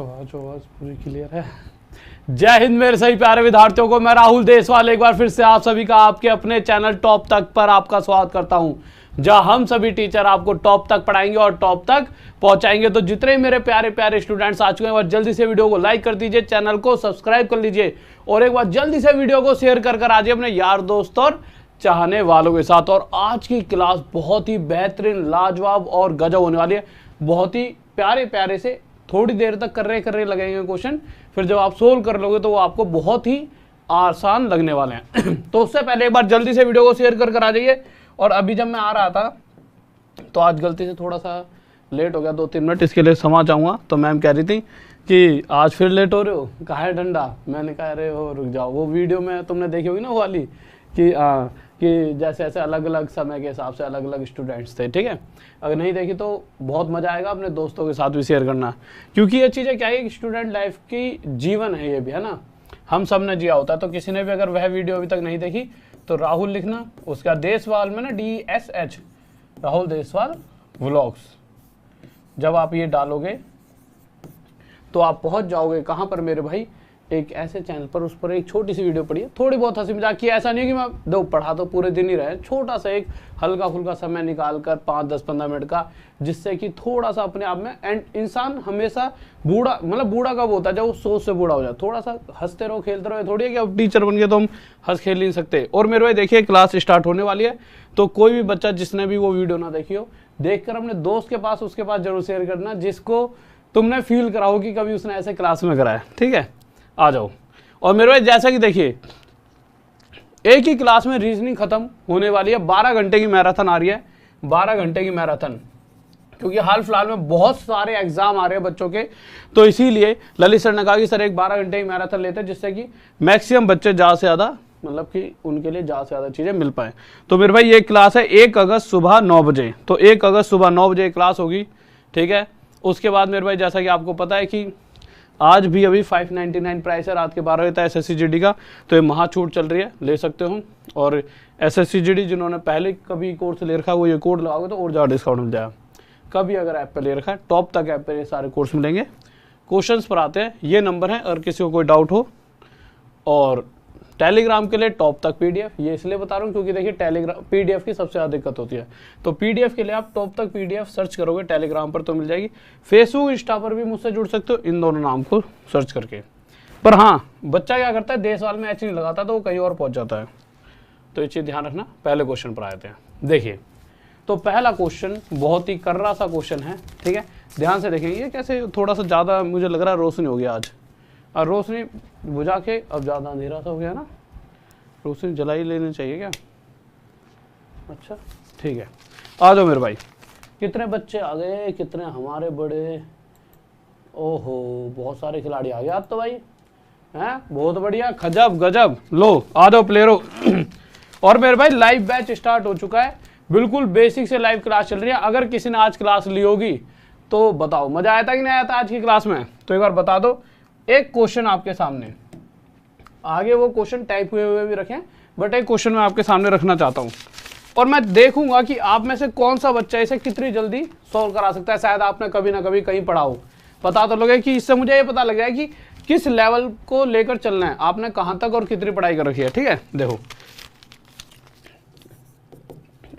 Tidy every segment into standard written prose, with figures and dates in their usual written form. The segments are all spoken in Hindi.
आवाज पूरी क्लियर है। जय हिंद मेरे सभी प्यारे विद्यार्थियों को, मैं राहुल देसवाल एक बार फिर से आप सभी का आपके अपने चैनल टॉप तक पर आपका स्वागत करता हूं, जहां हम सभी टीचर आपको टॉप तक पढ़ाएंगे और टॉप तक पहुंचाएंगे। तो जितने मेरे प्यारे प्यारे स्टूडेंट्स आ चुके हैं, वह जल्दी से वीडियो को लाइक कर दीजिए, चैनल को सब्सक्राइब कर लीजिए और एक बार जल्दी से वीडियो को शेयर कर आ जाइए अपने यार दोस्त और चाहने वालों के साथ। और आज की क्लास बहुत ही बेहतरीन, लाजवाब और गजब होने वाली है। बहुत ही प्यारे प्यारे से थोड़ी देर तक कर रहे लगेंगे क्वेश्चन, फिर जब आप सोल्व कर लोगे तो वो आपको बहुत ही आसान लगने वाले हैं। तो उससे पहले एक बार जल्दी से वीडियो को शेयर कर आ जाइए। और अभी जब मैं आ रहा था तो आज गलती से थोड़ा सा लेट हो गया, 2-3 मिनट, इसके लिए क्षमा चाहूँगा। तो मैम कह रही थी कि आज फिर लेट हो रहे हो, कहाँ है डंडा। मैंने कहा अरे हो रुक जाओ, वो वीडियो में तुमने देखी होगी ना वो वाली कि जैसे ऐसे अलग अलग समय के हिसाब से अलग अलग स्टूडेंट्स थे, ठीक है। अगर नहीं देखी तो बहुत मज़ा आएगा, अपने दोस्तों के साथ भी शेयर करना, क्योंकि ये चीज़ें क्या है कि स्टूडेंट लाइफ की जीवन है, ये भी है ना, हम सब ने जिया होता है। तो किसी ने भी अगर वह वीडियो अभी तक नहीं देखी तो राहुल लिखना, उसका देसवाल में ना DSH, राहुल देसवाल व्लॉग्स। जब आप ये डालोगे तो आप पहुंच जाओगे कहाँ पर मेरे भाई, एक ऐसे चैनल पर, उस पर एक छोटी सी वीडियो पड़ी है, थोड़ी बहुत हंसी मजाक की। ऐसा नहीं है कि मैं दो पढ़ा तो पूरे दिन ही रहे, छोटा सा एक हल्का फुल्का समय निकाल कर 5-10-15 मिनट का, जिससे कि थोड़ा सा अपने आप में, एंड इंसान हमेशा बूढ़ा, मतलब बूढ़ा कब होता है, जब वो सोच से बूढ़ा हो जाए। थोड़ा सा हंसते रहो, खेलते रहो, थोड़ी है कि अब टीचर बन गए तो हम हंस खेल नहीं सकते। और मेरे भाई देखिए क्लास स्टार्ट होने वाली है, तो कोई भी बच्चा जिसने भी वो वीडियो ना देखी हो, देखकर अपने दोस्त के पास, उसके पास जरूर शेयर करना, जिसको तुमने फील कराओ कि कभी उसने ऐसे क्लास में कराया, ठीक है। आ जाओ। और मेरे भाई जैसा कि देखिए, एक ही क्लास में रीजनिंग खत्म होने वाली है, 12 घंटे की मैराथन आ रही है, 12 घंटे की मैराथन, क्योंकि हाल फिलहाल में बहुत सारे एग्जाम आ रहे हैं बच्चों के। तो इसीलिए ललित सर ने कहा कि सर एक 12 घंटे की मैराथन लेते हैं, जिससे कि मैक्सिमम बच्चे ज़्यादा से ज़्यादा, मतलब कि उनके लिए ज़्यादा से ज़्यादा चीज़ें मिल पाए। तो मेरे भाई ये क्लास है 1 अगस्त सुबह 9 बजे, तो 1 अगस्त सुबह 9 बजे क्लास होगी, ठीक है। उसके बाद मेरे भाई जैसा कि आपको पता है कि आज भी अभी 599 प्राइस है, रात के 12 बजे तक SSCGD का, तो ये महा छूट चल रही है, ले सकते हो। और SSCGD जिन्होंने पहले कभी कोर्स ले रखा है, वो ये कोड लगाओगे तो और ज़्यादा डिस्काउंट मिल जाएगा। कभी अगर ऐप पे ले रखा है, टॉप तक ऐप पे ये सारे कोर्स मिलेंगे। क्वेश्चंस पर आते हैं, ये नंबर है अगर किसी को कोई डाउट हो। और टेलीग्राम के लिए टॉप तक PDF, ये इसलिए बता रहा हूँ क्योंकि देखिए टेलीग्राम PDF की सबसे ज़्यादा दिक्कत होती है। तो PDF के लिए आप टॉप तक PDF सर्च करोगे टेलीग्राम पर तो मिल जाएगी। फेसबुक इंस्टा पर भी मुझसे जुड़ सकते हो, इन दोनों नाम को सर्च करके। पर हाँ, बच्चा क्या करता है, देशवाल में ऐसे नहीं लगाता तो वो कहीं और पहुँच जाता है, तो ये चीज़ ध्यान रखना। पहले क्वेश्चन पर आते हैं, देखिए। तो पहला क्वेश्चन बहुत ही कर्रा सा क्वेश्चन है, ठीक है, ध्यान से देखेंगे। कैसे थोड़ा सा ज़्यादा मुझे लग रहा है रोशनी हो गया आज, और रोशनी बुझा के अब ज़्यादा अंधेरा सा हो गया ना, रोशनी जलाई लेनी चाहिए क्या? अच्छा ठीक है, आ जाओ मेरे भाई। कितने बच्चे आ गए, कितने हमारे बड़े, ओहो बहुत सारे खिलाड़ी आ गए आज तो भाई, हैं, बहुत बढ़िया, खजब गजब। लो आ जाओ प्लेयरों। और मेरे भाई लाइव बैच स्टार्ट हो चुका है, बिल्कुल बेसिक से लाइव क्लास चल रही है। अगर किसी ने आज क्लास ली होगी तो बताओ मजा आया था कि नहीं आया था आज की क्लास में, तो एक बार बता दो। एक क्वेश्चन आपके सामने, आगे वो क्वेश्चन टाइप हुए भी रखें, बट एक क्वेश्चन मैं आपके सामने रखना चाहता हूं, और मैं देखूंगा कि आप में से कौन सा बच्चा इसे कितनी जल्दी सॉल्व करा सकता है। शायद आपने कभी ना कभी कहीं पढ़ा हो, पता तो लगे कि इससे मुझे ये पता लग जाए कि किस लेवल को लेकर चलना है, आपने कहां तक और कितनी पढ़ाई कर रखी है, ठीक है। देखो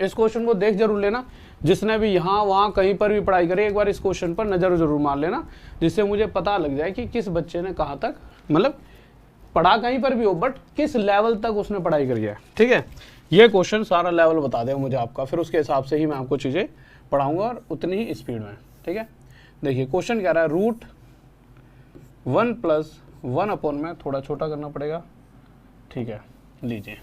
इस क्वेश्चन को देख जरूर लेना, जिसने भी यहाँ वहाँ कहीं पर भी पढ़ाई करी, एक बार इस क्वेश्चन पर नजर जरूर मार लेना, जिससे मुझे पता लग जाए कि किस बच्चे ने कहाँ तक, मतलब पढ़ा कहीं पर भी हो, बट किस लेवल तक उसने पढ़ाई करी है, ठीक है। ये क्वेश्चन सारा लेवल बता देगा मुझे आपका, फिर उसके हिसाब से ही मैं आपको चीज़ें पढ़ाऊंगा और उतनी ही स्पीड में, ठीक है। देखिए क्वेश्चन कह रहा है √1 + 1 अपॉन में, थोड़ा छोटा करना पड़ेगा, ठीक है, लीजिए।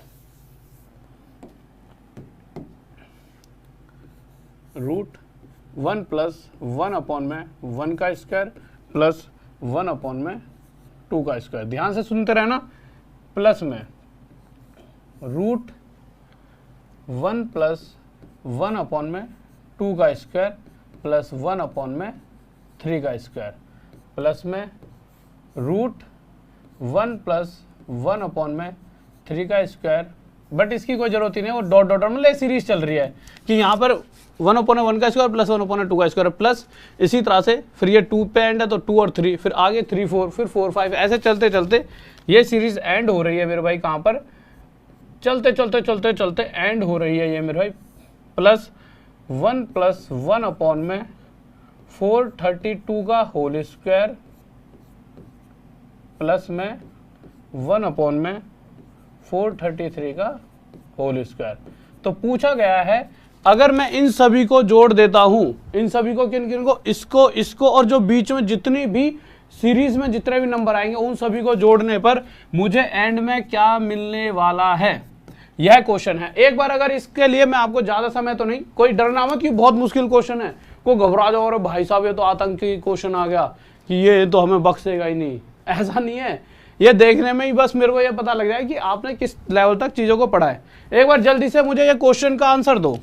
√1 + 1 अपॉन में 1 का स्क्वायर प्लस 1 अपॉन में 2 का स्क्वायर। ध्यान से सुनते रहना, प्लस में √1 + 1 अपॉन में 2 का स्क्वायर प्लस 1 अपॉन में 3 का स्क्वायर, प्लस में √1 + 1 अपॉन में 3 का स्क्वायर बट इसकी कोई जरूरत ही नहीं, वो डॉट डॉट मतलब सीरीज चल रही है कि यहाँ पर 1/1 का स्क्वायर प्लस 1/2 का स्क्वायर प्लस इसी तरह से, फिर ये 2 पे एंड है तो 2 और 3, फिर आगे 3 4, फिर 4 5, ऐसे चलते चलते ये सीरीज एंड हो रही है मेरे भाई कहाँ पर, चलते चलते चलते चलते एंड हो रही है ये मेरे भाई प्लस 1 में 432 का होल स्क्वायर प्लस में 1 में 433 का होल स्क्वायर। तो पूछा गया है अगर मैं इन सभी को जोड़ देता हूं, इन सभी को किन किन को, इसको इसको और जो बीच में जितनी भी सीरीज में जितने भी नंबर आएंगे उन सभी को जोड़ने पर मुझे एंड में क्या मिलने वाला है, यह क्वेश्चन है। एक बार अगर इसके लिए मैं आपको ज्यादा समय तो नहीं, कोई डरना मत कि बहुत मुश्किल क्वेश्चन है, कोई घबरा जाओ और भाई साहब ये तो आतंकी क्वेश्चन आ गया कि ये तो हमें बख्शेगा ही नहीं, ऐसा नहीं है। ये देखने में ही बस मेरे को ये पता लग जाए कि आपने किस लेवल तक चीजों को पढ़ा है। एक बार जल्दी से मुझे ये क्वेश्चन का आंसर दो,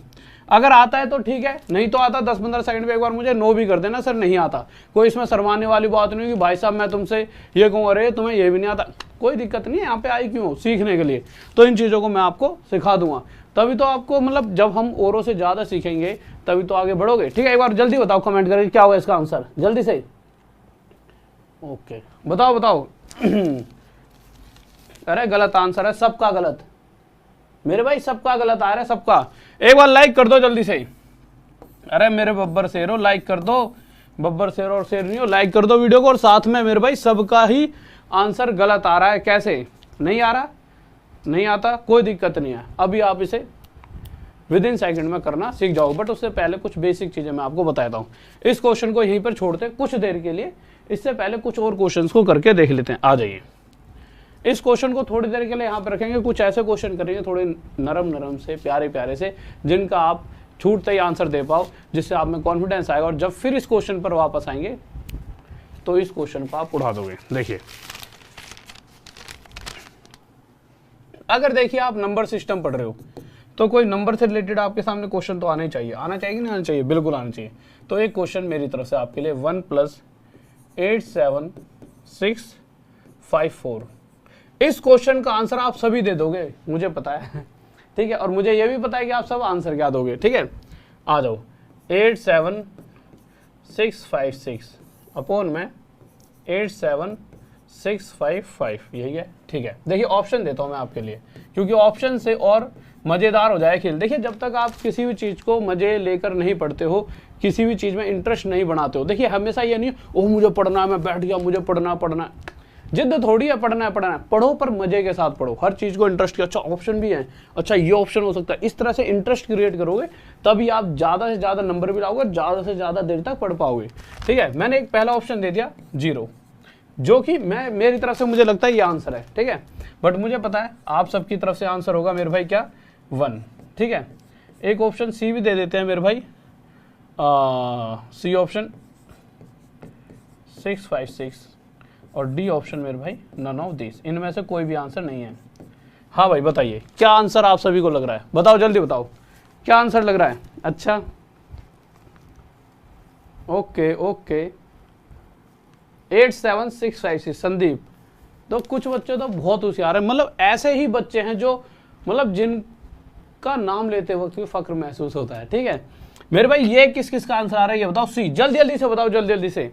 अगर आता है तो ठीक है, नहीं तो आता 10-15 सेकंड में एक बार मुझे नो भी कर देना, सर नहीं आता। कोई इसमें शर्माने वाली बात नहीं कि भाई साहब मैं तुमसे ये कहूँ अरे तुम्हें ये भी नहीं आता, कोई दिक्कत नहीं है, यहाँ पे आई क्यों, सीखने के लिए। तो इन चीज़ों को मैं आपको सिखा दूंगा, तभी तो आपको मतलब जब हम औरों से ज़्यादा सीखेंगे तभी तो आगे बढ़ोगे। ठीक है, एक बार जल्दी बताओ कमेंट करके क्या होगा इसका आंसर, जल्दी से। ओके बताओ बताओ। अरे गलत आंसर है, सबका गलत मेरे भाई, सबका गलत आ रहा है, सबका। एक बार लाइक कर दो जल्दी से। अरे मेरे बब्बर शेरो लाइक कर दो, बब्बर शेरो और शेर नहीं हो, लाइक कर दो वीडियो को। और साथ में मेरे भाई सबका ही आंसर गलत आ रहा है, कैसे नहीं आ रहा, नहीं आता कोई दिक्कत नहीं है, अभी आप इसे विद इन सेकेंड में करना सीख जाओ। बट उससे पहले कुछ बेसिक चीजें मैं आपको बताता हूँ। इस क्वेश्चन को यहीं पर छोड़ते कुछ देर के लिए, इससे पहले कुछ और क्वेश्चन को करके देख लेते हैं। आ जाइए, इस क्वेश्चन को थोड़ी देर के लिए यहाँ पर रखेंगे, कुछ ऐसे क्वेश्चन करेंगे थोड़े नरम नरम से, प्यारे प्यारे से, जिनका आप छूटते ही आंसर दे पाओ, जिससे आप में कॉन्फिडेंस आएगा और जब फिर इस क्वेश्चन पर वापस आएंगे तो इस क्वेश्चन को आप उड़ा दोगे। देखिए, अगर देखिए आप नंबर सिस्टम पढ़ रहे हो तो कोई नंबर से रिलेटेड आपके सामने क्वेश्चन तो आना ही चाहिए, आना चाहिए नहीं आना चाहिए, बिल्कुल आना चाहिए। तो एक क्वेश्चन मेरी तरफ से आपके लिए 1 + 8 7 6 5 4, इस क्वेश्चन का आंसर आप सभी दे दोगे, मुझे पता है। ठीक है, और मुझे यह भी पता है कि आप सब आंसर क्या दोगे। ठीक है, आ जाओ। 8 7 6 5 6 अपॉन में 8 7 6 5 5, यही है। ठीक है, देखिए ऑप्शन देता हूं मैं आपके लिए, क्योंकि ऑप्शन से और मजेदार हो जाए खेल। देखिए, जब तक आप किसी भी चीज को मजे लेकर नहीं पढ़ते हो, किसी भी चीज में इंटरेस्ट नहीं बनाते हो, देखिए हमेशा ये नहीं ओह मुझे पढ़ना है, मैं बैठ गया मुझे पढ़ना, जिद थोड़ी है, पढ़ना है पढ़ो, पर मजे के साथ पढ़ो, हर चीज को इंटरेस्ट किया, अच्छा ऑप्शन भी है, अच्छा ये ऑप्शन हो सकता है, इस तरह से इंटरेस्ट क्रिएट करोगे तभी आप ज्यादा से ज्यादा नंबर भी लाओगे, ज्यादा से ज्यादा देर तक पढ़ पाओगे। ठीक है, मैंने एक पहला ऑप्शन दे दिया 0, जो कि मेरी तरफ से मुझे लगता है ये आंसर है। ठीक है, बट मुझे पता है आप सबकी तरफ से आंसर होगा मेरे भाई क्या 1। ठीक है, एक ऑप्शन सी भी दे देते हैं मेरे भाई, सी ऑप्शन 6 5 6, और डी ऑप्शन मेरे भाई नन ऑफ दिस, इनमें से कोई भी आंसर नहीं है। हाँ भाई बताइए क्या आंसर आप सभी को लग रहा है, बताओ जल्दी बताओ क्या आंसर लग रहा है। अच्छा ओके 8 7 6 5 6 संदीप। तो कुछ बच्चे तो बहुत होशियार है, मतलब ऐसे ही बच्चे हैं जो मतलब जिनका नाम लेते वक्त भी फक्र महसूस होता है। ठीक है मेरे भाई, ये किस किस का आंसर आ रहा है ये बताओ, सी जल्दी जल्दी से बताओ, जल्दी जल्दी से।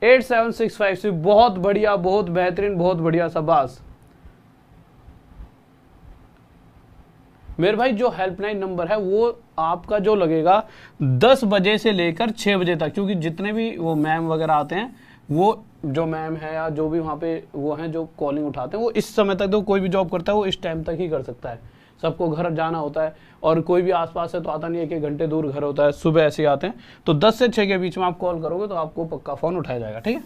8 7 6 5 6, बहुत बढ़िया, बहुत बेहतरीन, बहुत बढ़िया, शाबाश। मेरे भाई जो हेल्पलाइन नंबर है वो आपका जो लगेगा 10 बजे से लेकर 6 बजे तक, क्योंकि जितने भी वो मैम वगैरह आते हैं, वो जो मैम है या जो भी वहाँ पे वो हैं जो कॉलिंग उठाते हैं, वो इस समय तक, तो कोई भी जॉब करता है वो इस टाइम तक ही कर सकता है, सबको घर जाना होता है, और कोई भी आसपास से तो आता नहीं है, 1 घंटे दूर घर होता है, सुबह ऐसे ही आते हैं। तो 10 से 6 के बीच में आप कॉल करोगे तो आपको पक्का फ़ोन उठाया जाएगा। ठीक है,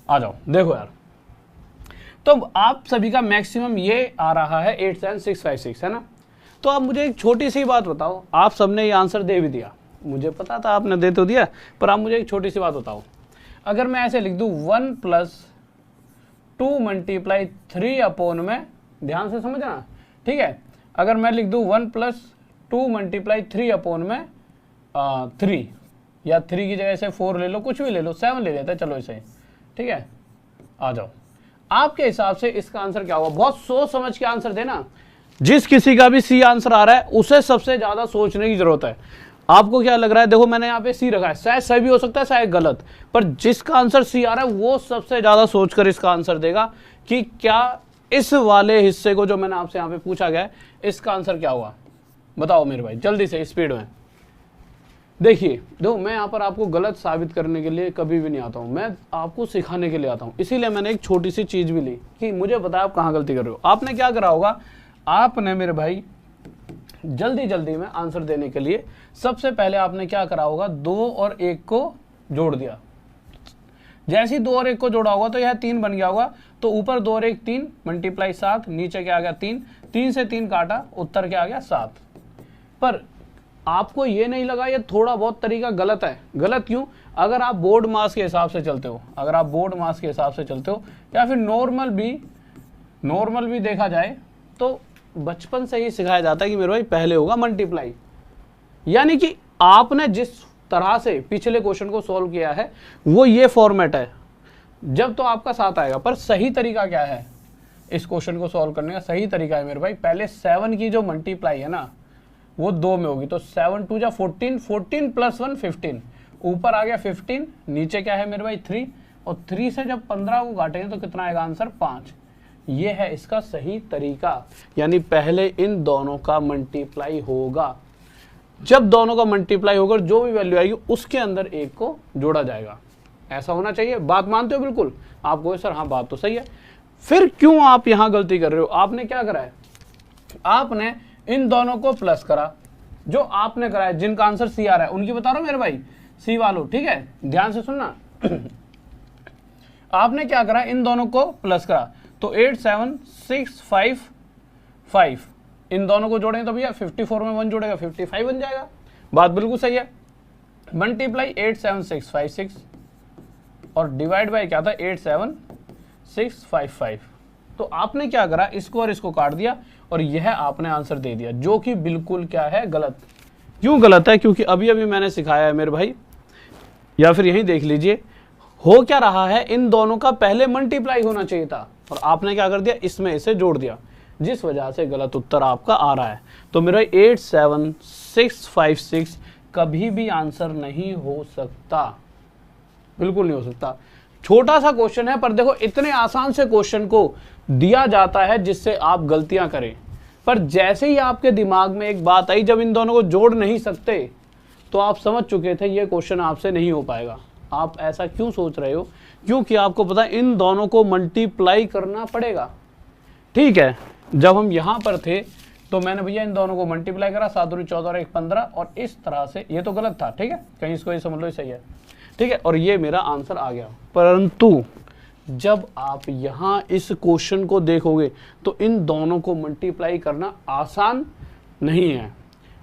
आ जाओ देखो यार, तो आप सभी का मैक्सिमम ये आ रहा है 8 7 6 5 6, है ना। तो आप मुझे एक छोटी सी बात बताओ, आप सबने ये आंसर दे भी दिया, मुझे पता था आपने दे तो दिया, पर आप मुझे एक छोटी सी बात बताओ, अगर मैं ऐसे लिख दूं 1 + 2 × 3 अपॉन में, ध्यान से समझना। ठीक है, अगर मैं लिख दूं 1 + 2 × 3 अपॉन में 3, या 3 की जगह से 4 ले लो, कुछ भी ले लो, 7 ले लेते हैं, चलो इसे। ठीक है, आ जाओ, आपके हिसाब से इसका आंसर क्या होगा, बहुत सोच समझ के आंसर देना। जिस किसी का भी सी आंसर आ रहा है उसे सबसे ज्यादा सोचने की जरूरत है। आपको क्या लग रहा है, देखो मैंने यहाँ पे सी रखा है, शायद सही भी हो सकता है शायद गलत, पर जिसका आंसर सी आ रहा है वो सबसे ज्यादा सोचकर इसका आंसर देगा कि क्या इस वाले हिस्से को जो मैंने आपसे यहाँ पे पूछा गया है इसका आंसर क्या हुआ। बताओ मेरे भाई जल्दी से स्पीड में। देखिए देखो मैं यहाँ पर आपको गलत साबित करने के लिए कभी भी नहीं आता हूँ, मैं आपको सिखाने के लिए आता हूँ। इसीलिए मैंने एक छोटी सी चीज भी ली कि मुझे पता है आप कहाँ गलती कर रहे हो। आपने क्या करा होगा, आपने मेरे भाई जल्दी जल्दी में आंसर देने के लिए सबसे पहले आपने क्या करा होगा, 2 और 1 को जोड़ दिया। जैसे ही 2 और 1 को जोड़ा होगा तो यह 3 बन गया होगा, तो ऊपर 2 और 1 3 मल्टीप्लाई 7, नीचे क्या आ गया 3, 3 से 3 काटा, उत्तर क्या आ गया 7। पर आपको ये नहीं लगा ये थोड़ा बहुत तरीका गलत है? गलत क्यों? अगर आप बोर्ड मास के हिसाब से चलते हो, अगर आप बोर्ड मास के हिसाब से चलते हो या फिर नॉर्मल भी देखा जाए तो बचपन से ही सिखाया जाता है कि मेरे भाई पहले होगा मल्टीप्लाई। यानी कि आपने जिस तरह से पिछले क्वेश्चन को सॉल्व किया है वो ये फॉर्मेट है, जब तो आपका 7 आएगा। पर सही तरीका क्या है इस क्वेश्चन को सॉल्व करने का? सही तरीका है मेरे भाई, पहले 7 की जो मल्टीप्लाई है ना वो 2 में होगी, तो 7 2 जा 14, 14 प्लस 1 15, ऊपर आ गया 15, नीचे क्या है मेरे भाई 3, और 3 से जब 15 को काटेंगे तो कितना आएगा आंसर 5। ये है इसका सही तरीका, यानी पहले इन दोनों का मल्टीप्लाई होगा। जब दोनों का मल्टीप्लाई होगा जो भी वैल्यू आएगी उसके अंदर 1 को जोड़ा जाएगा। ऐसा होना चाहिए। बात मानते हो? बिल्कुल। आप कहोगे सर हाँ बात तो सही है, फिर क्यों आप यहां गलती कर रहे हो? आपने क्या करा है, आपने इन दोनों को प्लस करा। जो आपने करा है, जिनका आंसर सी आ रहा है उनकी बता रहा हूं मेरे भाई, सी वालों, ठीक है ध्यान से सुनना। आपने क्या करा, इन दोनों को प्लस करा, तो 8 7 6 5 5, इन दोनों को जोड़ेंगे तो भैया 54 में 1 जोड़ेगा 55 बन जाएगा। बात बिल्कुल सही है। मल्टीप्लाई 8 7 6 5 6 और डिवाइड बाय क्या था 8 7 6 5 5। तो आपने क्या करा, इसको और इसको काट दिया और यह आपने आंसर दे दिया, जो कि बिल्कुल क्या है गलत। क्यों गलत है? क्योंकि अभी अभी मैंने सिखाया है मेरे भाई, या फिर यही देख लीजिए, हो क्या रहा है, इन दोनों का पहले मल्टीप्लाई होना चाहिए था और आपने क्या कर दिया, इसमें इसे जोड़ दिया, जिस वजह से गलत उत्तर आपका आ रहा है। तो मेरा 8 7 6 5 6 कभी भी आंसर नहीं हो सकता, बिल्कुल नहीं हो सकता। छोटा सा क्वेश्चन है, पर देखो इतने आसान से क्वेश्चन को दिया जाता है जिससे आप गलतियां करें। पर जैसे ही आपके दिमाग में एक बात आई, जब इन दोनों को जोड़ नहीं सकते, तो आप समझ चुके थे ये क्वेश्चन आपसे नहीं हो पाएगा। आप ऐसा क्यों सोच रहे हो? क्योंकि आपको पता है इन दोनों को मल्टीप्लाई करना पड़ेगा। ठीक है, जब हम यहां पर थे तो मैंने भैया इन दोनों को मल्टीप्लाई करा, 7 दूनी 14 और 1 15, और इस तरह से, ये तो गलत था, ठीक है कहीं इसको ये समझ लो सही है, ठीक है, और ये मेरा आंसर आ गया। परंतु जब आप यहां इस क्वेश्चन को देखोगे तो इन दोनों को मल्टीप्लाई करना आसान नहीं है।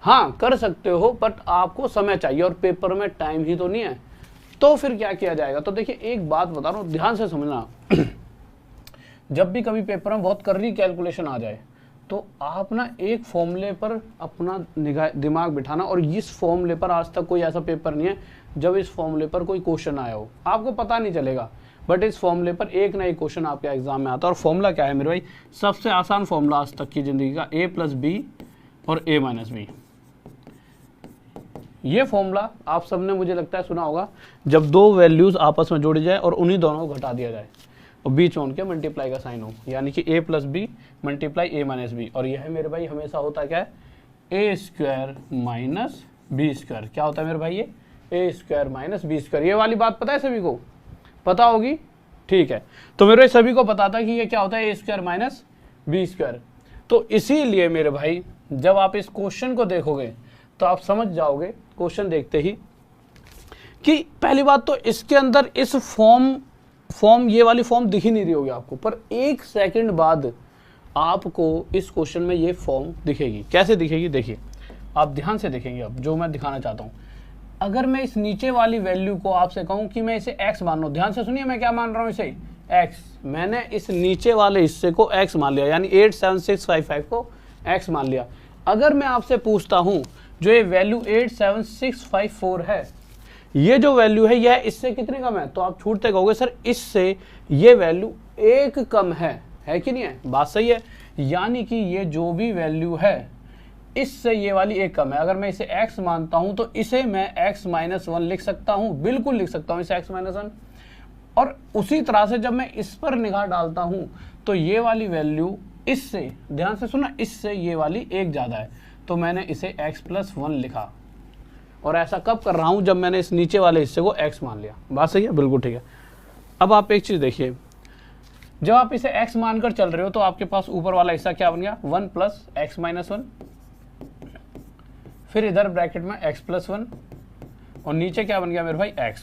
हाँ कर सकते हो, बट आपको समय चाहिए और पेपर में टाइम ही तो नहीं है। तो फिर क्या किया जाएगा? तो देखिए एक बात बता रहा हूं, ध्यान से समझना। जब भी कभी पेपर में बहुत कर्री कैलकुलेशन आ जाए तो आप ना एक फॉर्मूले पर अपना दिमाग बिठाना, और इस फॉर्मूले पर आज तक कोई ऐसा पेपर नहीं है जब इस फॉर्मूले पर कोई क्वेश्चन आया हो, आपको पता नहीं चलेगा, बट इस फॉर्मूले पर एक ना एक क्वेश्चन आपके एग्जाम में आता है। और फॉर्मूला क्या है मेरे भाई? सबसे आसान फॉर्मूला आज तक की जिंदगी का, a प्लस बी और a माइनस बी। ये फॉर्मूला आप सबने मुझे लगता है सुना होगा, जब दो वैल्यूज आपस में जोड़ी जाए और उन्हीं दोनों को घटा दिया जाए और बीच में उनके मल्टीप्लाई का साइन हो, यानी कि a plus B multiply a minus B. और यह मेरे भाई हमेशा होता क्या है, a square minus B square. क्या होता है मेरे भाई? ये a square minus B square. ये वाली बात पता है सभी को? पता होगी, ठीक है। तो मेरे सभी को पता था कि ये क्या होता है, a square minus B square. तो इसीलिए मेरे भाई जब आप इस क्वेश्चन को देखोगे तो आप समझ जाओगे क्वेश्चन देखते ही कि पहली बात तो इसके अंदर इस फॉर्म ये वाली फॉर्म दिख ही नहीं रही होगी आपको, पर एक सेकंड बाद आपको इस क्वेश्चन में ये फॉर्म दिखेगी। कैसे दिखेगी? देखिए आप ध्यान से देखेंगे अब जो मैं दिखाना चाहता हूँ। अगर मैं इस नीचे वाली वैल्यू को आपसे कहूँ कि मैं इसे x मान लूँ, ध्यान से सुनिए मैं क्या मान रहा हूँ, इसे x, मैंने इस नीचे वाले हिस्से को x मान लिया, यानी 8 7 6 5 5 को x मान लिया। अगर मैं आपसे पूछता हूँ जो ये वैल्यू 8 7 6 5 4 है, ये जो वैल्यू है यह इससे कितने कम है, तो आप छूटते कहोगे सर इससे ये वैल्यू 1 कम है कि नहीं है? बात सही है। यानी कि ये जो भी वैल्यू है इससे ये वाली एक कम है। अगर मैं इसे x मानता हूं तो इसे मैं x माइनस 1 लिख सकता हूं, बिल्कुल लिख सकता हूं इसे x माइनस 1। और उसी तरह से जब मैं इस पर निगाह डालता हूं तो ये वाली वैल्यू इससे, ध्यान से सुना, इससे ये वाली एक ज़्यादा है, तो मैंने इसे x प्लस 1 लिखा। और ऐसा कब कर रहा हूं? जब मैंने इस नीचे वाले हिस्से को x मान लिया। बात सही है? बिल्कुल ठीक है। अब आप एक चीज़ देखिए, जब आप इसे x मानकर चल रहे हो तो आपके पास ऊपर वाला हिस्सा क्या बन गया? 1 प्लस एक्स माइनस 1, फिर इधर ब्रैकेट में x प्लस 1 और नीचे क्या बन गया मेरे भाई? x।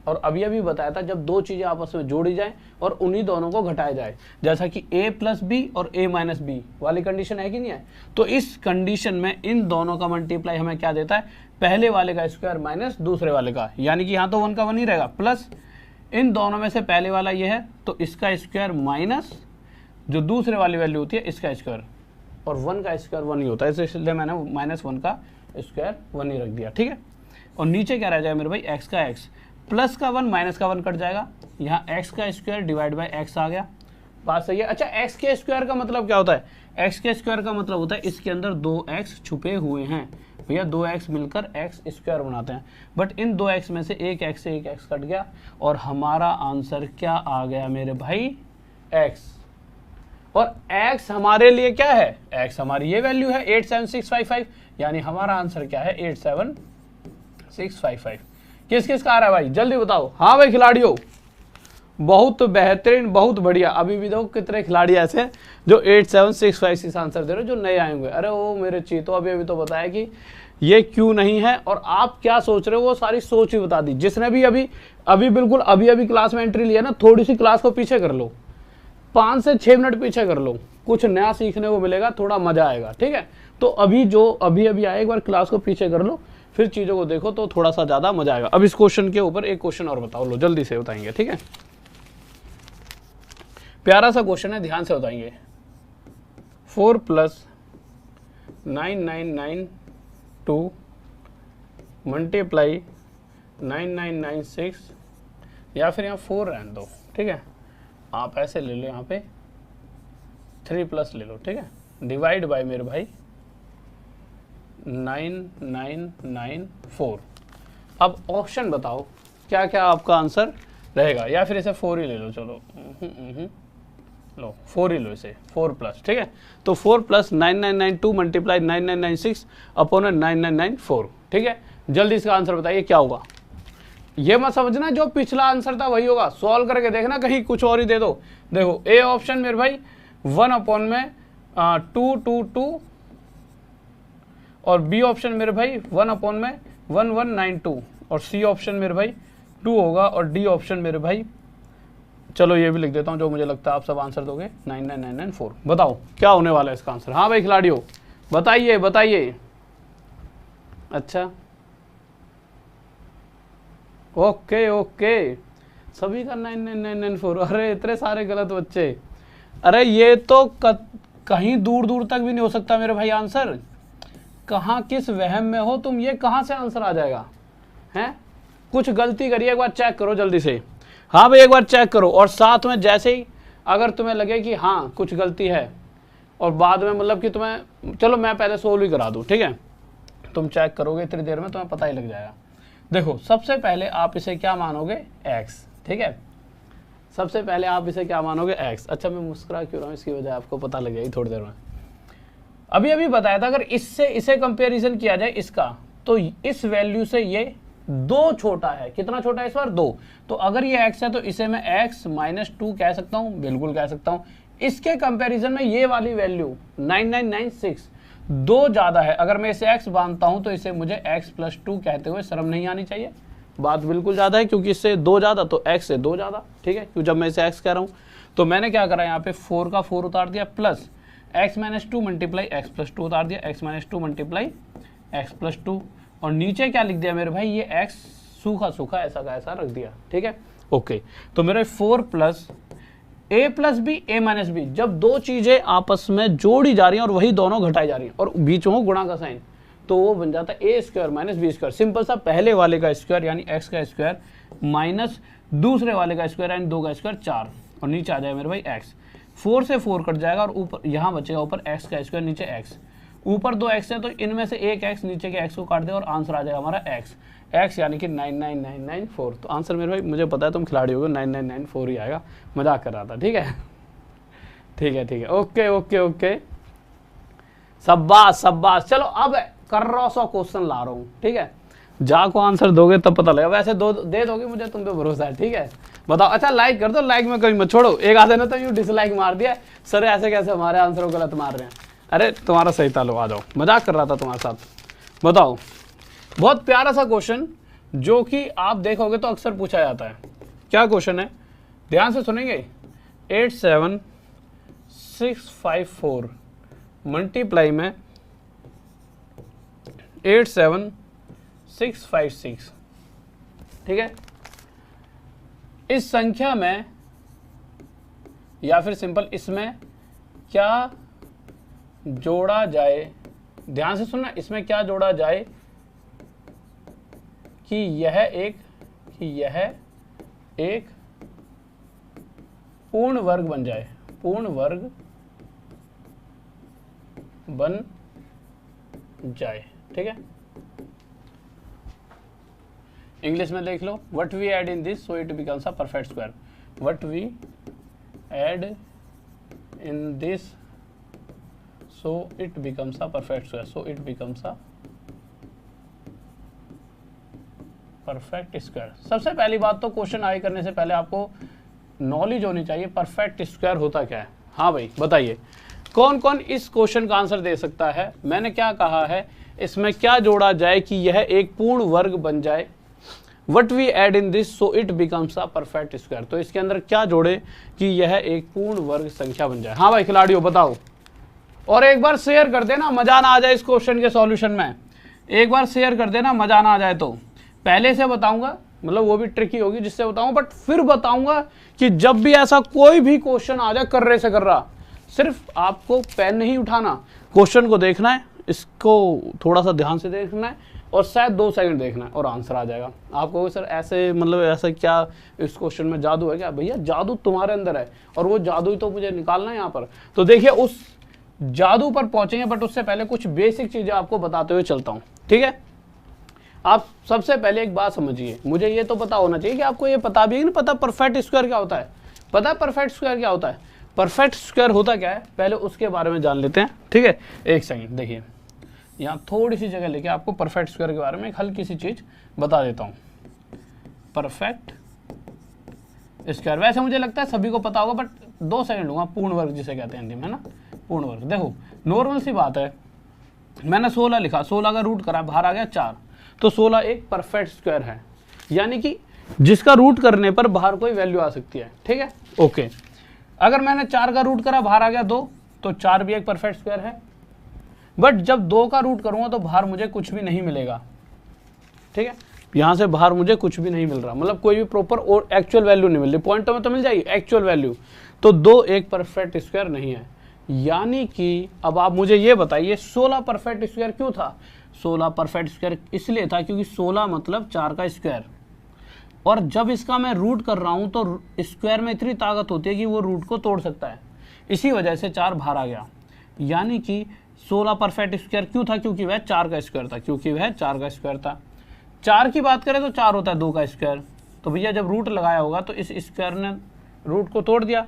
और अभी अभी बताया था जब दो चीज़ें आपस में जोड़ी जाए और उन्हीं दोनों को घटाया जाए, जैसा कि a प्लस बी और a माइनस बी वाली कंडीशन है कि नहीं है? तो इस कंडीशन में इन दोनों का मल्टीप्लाई हमें क्या देता है? पहले वाले का स्क्वायर माइनस दूसरे वाले का, यानी कि यहाँ तो 1 का 1 ही रहेगा, प्लस इन दोनों में से पहले वाला ये है तो इसका स्क्वायर माइनस जो दूसरे वाली वैल्यू होती है इसका स्क्वायर, और 1 का स्क्वायर 1 ही होता है, इसलिए मैंने -1 का स्क्वायर 1 ही रख दिया। ठीक है। और नीचे क्या रह जाएगा मेरे भाई? x का x, प्लस का 1 माइनस का 1 कट जाएगा, यहाँ x का स्क्वायर डिवाइड बाय x आ गया। बात सही है? अच्छा, x के स्क्वायर का मतलब क्या होता है? x के स्क्वायर का मतलब होता है इसके अंदर 2x छुपे हुए हैं भैया, 2x मिलकर x स्क्वायर बनाते हैं। बट इन 2x में से एक x से एक x कट गया और हमारा आंसर क्या आ गया मेरे भाई? x। और x हमारे लिए क्या है? x हमारी ये वैल्यू है 87655, यानी हमारा आंसर क्या है? 87655। किस किस का आ रहा है भाई? जल्दी बताओ। हाँ भाई खिलाड़ियों, बहुत बेहतरीन, बहुत बढ़िया। अभी भी देखो कितने खिलाड़ी ऐसे हैं जो 8765 आंसर दे रहे हो, जो नए आए हुए। अरे वो मेरे चीतो, अभी तो बताया कि ये क्यों नहीं है और आप क्या सोच रहे हो, वो सारी सोच ही बता दी। जिसने भी अभी बिल्कुल अभी क्लास में एंट्री लिया ना, थोड़ी सी क्लास को पीछे कर लो, 5 से 6 मिनट पीछे कर लो, कुछ नया सीखने को मिलेगा, थोड़ा मजा आएगा। ठीक है। तो अभी जो अभी आए, एक बार क्लास को पीछे कर लो, फिर चीजों को देखो तो थोड़ा सा ज्यादा मजा आएगा। अब इस क्वेश्चन के ऊपर एक क्वेश्चन और बताओ, लो जल्दी से बताएंगे। ठीक है, प्यारा सा क्वेश्चन है, ध्यान से बताएंगे। 4 + 9992 मल्टीप्लाई 9996, या फिर यहाँ 4 रहने दो। ठीक है, आप ऐसे ले लो, यहाँ पे 3+ ले लो। ठीक है, डिवाइड बाय मेरे भाई 9994। अब ऑप्शन बताओ क्या क्या आपका आंसर रहेगा, या फिर इसे 4 ही ले लो। चलो लो 4 ही लो, इसे 4+। ठीक है, तो 4 + 9992 मल्टीप्लाई 9996 अपॉन 9994। ठीक है, जल्दी इसका आंसर बताइए क्या होगा। ये मत समझना जो पिछला आंसर था वही होगा, सॉल्व करके देखना कहीं कुछ और ही दे दो। देखो ए ऑप्शन मेरे भाई 1/222 और बी ऑप्शन मेरे भाई 1/1192 और सी ऑप्शन मेरे भाई 2 होगा और डी ऑप्शन मेरे भाई, चलो ये भी लिख देता हूँ जो मुझे लगता है आप सब आंसर दोगे, 99994। बताओ क्या होने वाला है इसका आंसर। हाँ भाई खिलाड़ियों बताइए बताइए। अच्छा ओके सभी का 99994। अरे इतने सारे गलत बच्चे, अरे ये तो कहीं दूर दूर तक भी नहीं हो सकता मेरे भाई आंसर। कहाँ किस वहम में हो तुम, ये कहाँ से आंसर आ जाएगा हैं? कुछ गलती करिए, एक बार चेक करो जल्दी से। हाँ भाई एक बार चेक करो, और साथ में जैसे ही अगर तुम्हें लगे कि हाँ कुछ गलती है और बाद में मतलब कि तुम्हें, चलो मैं पहले सोल्व ही करा दूँ। ठीक है, तुम चेक करोगे इतनी देर में तुम्हें पता ही लग जाएगा। देखो सबसे पहले आप इसे क्या मानोगे? x। ठीक है, सबसे पहले आप इसे क्या मानोगे? x। अच्छा मैं मुस्कुरा क्यों रहा हूँ, इसकी वजह आपको पता लग जाएगी थोड़ी देर में। अभी बताया था अगर इससे इसे कंपैरिजन किया जाए इसका, तो इस वैल्यू से ये 2 छोटा है। कितना छोटा है इस बार? 2। तो अगर ये x है तो इसे मैं x - 2 कह सकता हूँ, बिल्कुल कह सकता हूँ। इसके कंपैरिजन में ये वाली वैल्यू 9996 2 ज्यादा है। अगर मैं इसे x मानता हूं तो इसे मुझे x + 2 कहते हुए शर्म नहीं आनी चाहिए। बात बिल्कुल ज्यादा है क्योंकि इससे 2 ज्यादा तो x से 2 ज्यादा। ठीक है, क्योंकि जब मैं इसे x कह रहा हूं तो मैंने क्या करा, यहाँ पे 4 का 4 उतार दिया, प्लस x - 2 मल्टीप्लाई x + 2 उतार दिया, x - 2 मल्टीप्लाई x + 2, और नीचे क्या लिख दिया मेरे भाई, ये x सूखा सूखा ऐसा का ऐसा रख दिया। ठीक है, ओके। तो मेरे 4 + a + b a - b, जब 2 चीजें आपस में जोड़ी जा रही हैं और वही दोनों घटाई जा रही हैं और बीच में गुणा का साइन, तो वो बन जाता है a² - b²। सिंपल सा, पहले वाले का स्क्वायर यानी x का स्क्वायर माइनस दूसरे वाले का स्क्वायर यानी 2 का स्क्वायर 4, और नीचे आ जाए मेरे भाई x। 4 से 4 कट जाएगा और ऊपर यहाँ बचेगा ऊपर x का स्क्वायर, नीचे x, ऊपर 2 x है तो इनमें से एक x नीचे के x को काट दे और आंसर आ जाएगा हमारा x यानी कि 99994। तो आंसर मेरे भाई मुझे पता है तुम खिलाड़ी होगे, 9994 ही आएगा, मजाक कर रहा था। ठीक है ठीक है ठीक है, ओके ओके ओके, शाबाश। चलो अब कर्रों क्वेश्चन ला रहा हूँ, ठीक है, जा को आंसर दोगे तब पता लगेगा, वैसे दो दे दोगे मुझे तुम पे भरोसा है। ठीक है बताओ, अच्छा लाइक कर दो, लाइक में कभी मत छोड़ो, एक आधे ने तो यूँ डिसलाइक मार दिया, सर ऐसे कैसे हमारे आंसर को गलत मार रहे हैं। अरे तुम्हारा सही था, लो आ जाओ, मजाक कर रहा था तुम्हारे साथ। बताओ, बहुत प्यारा सा क्वेश्चन जो कि आप देखोगे तो अक्सर पूछा जाता है। क्या क्वेश्चन है, ध्यान से सुनेंगे। 87654 मल्टीप्लाई में 87656, ठीक है, इस संख्या में या फिर सिंपल इसमें क्या जोड़ा जाए, ध्यान से सुनना, इसमें क्या जोड़ा जाए कि यह एक पूर्ण वर्ग बन जाए, पूर्ण वर्ग बन जाए। ठीक है, इंग्लिश में देख लो, what we add in this so it becomes a perfect square, what we add in this so it becomes a perfect square, so it becomes a perfect square. सबसे पहली बात तो क्वेश्चन आई करने से पहले आपको नॉलेज होनी चाहिए परफेक्ट स्क्वायर होता क्या है। हाँ भाई बताइए, कौन कौन इस क्वेश्चन का आंसर दे सकता है। मैंने क्या कहा है, इसमें क्या जोड़ा जाए कि यह एक पूर्ण वर्ग बन जाए, what we add in this so it becomes a perfect square. तो इसके अंदर क्या जोड़े कि यह एक पूर्ण वर्ग संख्या बन जाए। हाँ भाई खिलाड़ियों बताओ, और एक बार शेयर कर देना, मजा ना आ जाए इस क्वेश्चन के सॉल्यूशन में, एक बार शेयर कर देना, मजा ना आ जाए तो। पहले से बताऊंगा, मतलब वो भी ट्रिकी होगी जिससे बताऊंगा, बट फिर बताऊंगा कि जब भी ऐसा कोई भी क्वेश्चन आ जाए कर्रे से कर रहा, सिर्फ आपको पेन नहीं उठाना, क्वेश्चन को देखना है, इसको थोड़ा सा ध्यान से देखना है और शायद 2 सेकंड देखना है और आंसर आ जाएगा। आपको सर ऐसे मतलब ऐसा क्या इस क्वेश्चन में जादू है क्या? भैया जादू तुम्हारे अंदर है और वो जादू ही तो मुझे निकालना है यहाँ पर। तो देखिए उस जादू पर पहुंचेंगे, बट उससे पहले कुछ बेसिक चीजें आपको बताते हुए चलता हूँ। ठीक है, आप सबसे पहले एक बात समझिए, मुझे ये तो पता होना चाहिए कि आपको ये पता भी है ना, पता परफेक्ट स्क्वायर क्या होता है, पता है परफेक्ट स्क्वायर क्या होता है, परफेक्ट स्क्वायर होता क्या है, पहले उसके बारे में जान लेते हैं। ठीक है, एक सेकंड देखिए, यहाँ थोड़ी सी जगह लेके आपको परफेक्ट स्क्वायर के बारे में एक हल्की सी चीज बता देता हूँ। परफेक्ट स्क्वायर वैसे मुझे लगता है सभी को पता होगा, बट 2 सेकंड लूंगा। पूर्ण वर्ग जिसे कहते हैं हिंदी में, है ना, पूर्ण वर्ग। देखो नॉर्मल सी बात है, मैंने 16 लिखा, 16 का रूट करा, बाहर आ गया 4, तो 16 एक परफेक्ट स्क्वायर है, यानी कि जिसका रूट करने पर बाहर कोई वैल्यू आ सकती है। ठीक है, ओके। अगर मैंने 4 का रूट करा, बाहर आ गया 2, तो 4 भी एक परफेक्ट स्क्वायर है। बट जब 2 का रूट करूंगा तो बाहर मुझे कुछ भी नहीं मिलेगा। ठीक है, यहां से बाहर मुझे कुछ भी नहीं मिल रहा, मतलब कोई भी प्रॉपर और एक्चुअल वैल्यू नहीं मिल रही। पॉइंट में तो मिल जाएगी एक्चुअल वैल्यू, तो 2 एक परफेक्ट स्क्वायर नहीं है। यानी कि अब आप मुझे ये बताइए 16 परफेक्ट स्क्वायर क्यों था? 16 परफेक्ट स्क्वायर इसलिए था क्योंकि 16 मतलब 4 का स्क्वायर, और जब इसका मैं रूट कर रहा हूं तो स्क्वायर में इतनी ताकत होती है कि वो रूट को तोड़ सकता है, इसी वजह से 4 बाहर आ गया। यानी कि 16 परफेक्ट स्क्वायर क्यों था? क्योंकि वह 4 का स्क्वायर था, क्योंकि वह 4 का स्क्वायर था। 4 की बात करें तो 4 होता है 2 का स्क्वायर, तो भैया जब रूट लगाया होगा तो इस स्क्वायर ने रूट को तोड़ दिया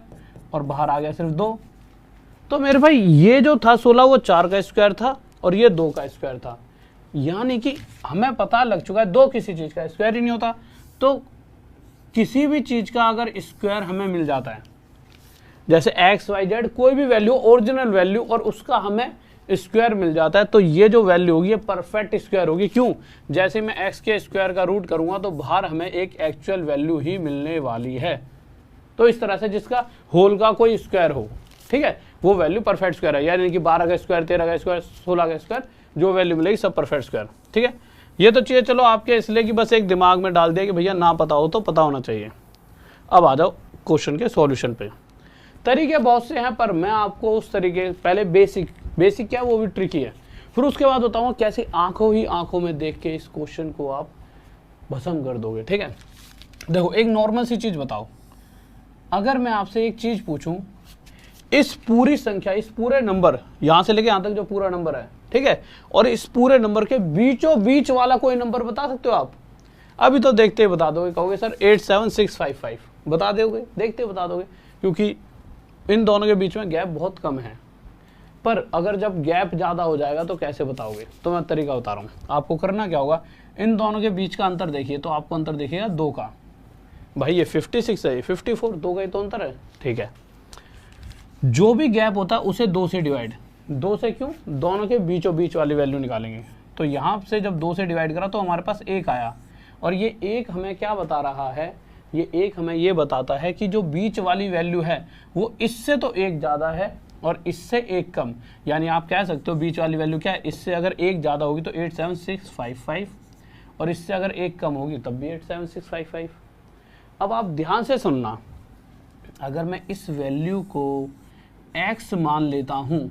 और बाहर आ गया सिर्फ 2। तो मेरे भाई ये जो था 16 वो 4 का स्क्वायर था और ये 2 का स्क्वायर था। यानी कि हमें पता लग चुका है 2 किसी चीज का स्क्वायर ही नहीं होता। तो किसी भी चीज का अगर स्क्वायर हमें मिल जाता है, जैसे एक्स वाई जेड कोई भी वैल्यू, ओरिजिनल वैल्यू, और उसका हमें स्क्वायर मिल जाता है, तो ये जो वैल्यू होगी ये परफेक्ट स्क्वायर होगी। क्यों? जैसे मैं एक्स के स्क्वायर का रूट करूंगा तो बाहर हमें एक एक्चुअल वैल्यू ही मिलने वाली है। तो इस तरह से जिसका होल का कोई स्क्वायर हो, ठीक है, वो वैल्यू परफेक्ट स्क्वायर है। यानी कि 12 का स्क्वायर, 13 का स्क्वायर, 16 का स्क्वायर, जो वैल्यू मिलेगी सब परफेक्ट स्क्वायर। ठीक है, ये तो चीज़ें चलो आपके इसलिए कि बस एक दिमाग में डाल दिया कि भैया ना पता हो तो पता होना चाहिए। अब आ जाओ क्वेश्चन के सॉल्यूशन पे। तरीके बहुत से हैं, पर मैं आपको उस तरीके, पहले बेसिक क्या है वो भी ट्रिकी है, फिर उसके बाद बताऊंगा कैसे आंखों ही आंखों में देख के इस क्वेश्चन को आप भस्म कर दोगे। ठीक है, देखो एक नॉर्मल सी चीज़ बताओ, अगर मैं आपसे एक चीज़ पूछूं इस पूरी संख्या, इस पूरे नंबर, यहां से लेके यहां तक जो पूरा नंबर है, ठीक है, और इस पूरे नंबर के बीचों बीच वाला कोई नंबर बता सकते हो आप? अभी तो देखते ही बता दोगे, कहोगे सर 87655, बता दोगे, देखते ही बता दोगे, क्योंकि इन दोनों के बीच में गैप बहुत कम है। पर अगर जब गैप ज़्यादा हो जाएगा तो कैसे बताओगे? तो मैं तरीका बता रहा हूँ। आपको करना क्या होगा, इन दोनों के बीच का अंतर देखिए, तो आपको अंतर देखिएगा 2 का। भाई ये 56 है, ये 54, 2 का ही तो अंतर है, ठीक है। जो भी गैप होता है उसे 2 से डिवाइड, 2 से क्यों? दोनों के बीचों बीच वाली वैल्यू निकालेंगे। तो यहाँ से जब 2 से डिवाइड करा तो हमारे पास 1 आया, और ये 1 हमें क्या बता रहा है? ये 1 हमें ये बताता है कि जो बीच वाली वैल्यू है वो इससे तो 1 ज़्यादा है और इससे 1 कम। यानी आप कह सकते हो बीच वाली वैल्यू क्या है? इससे अगर 1 ज़्यादा होगी तो 87655, और इससे अगर 1 कम होगी तब भी 87655। अब आप ध्यान से सुनना, अगर मैं इस वैल्यू को x मान लेता हूं,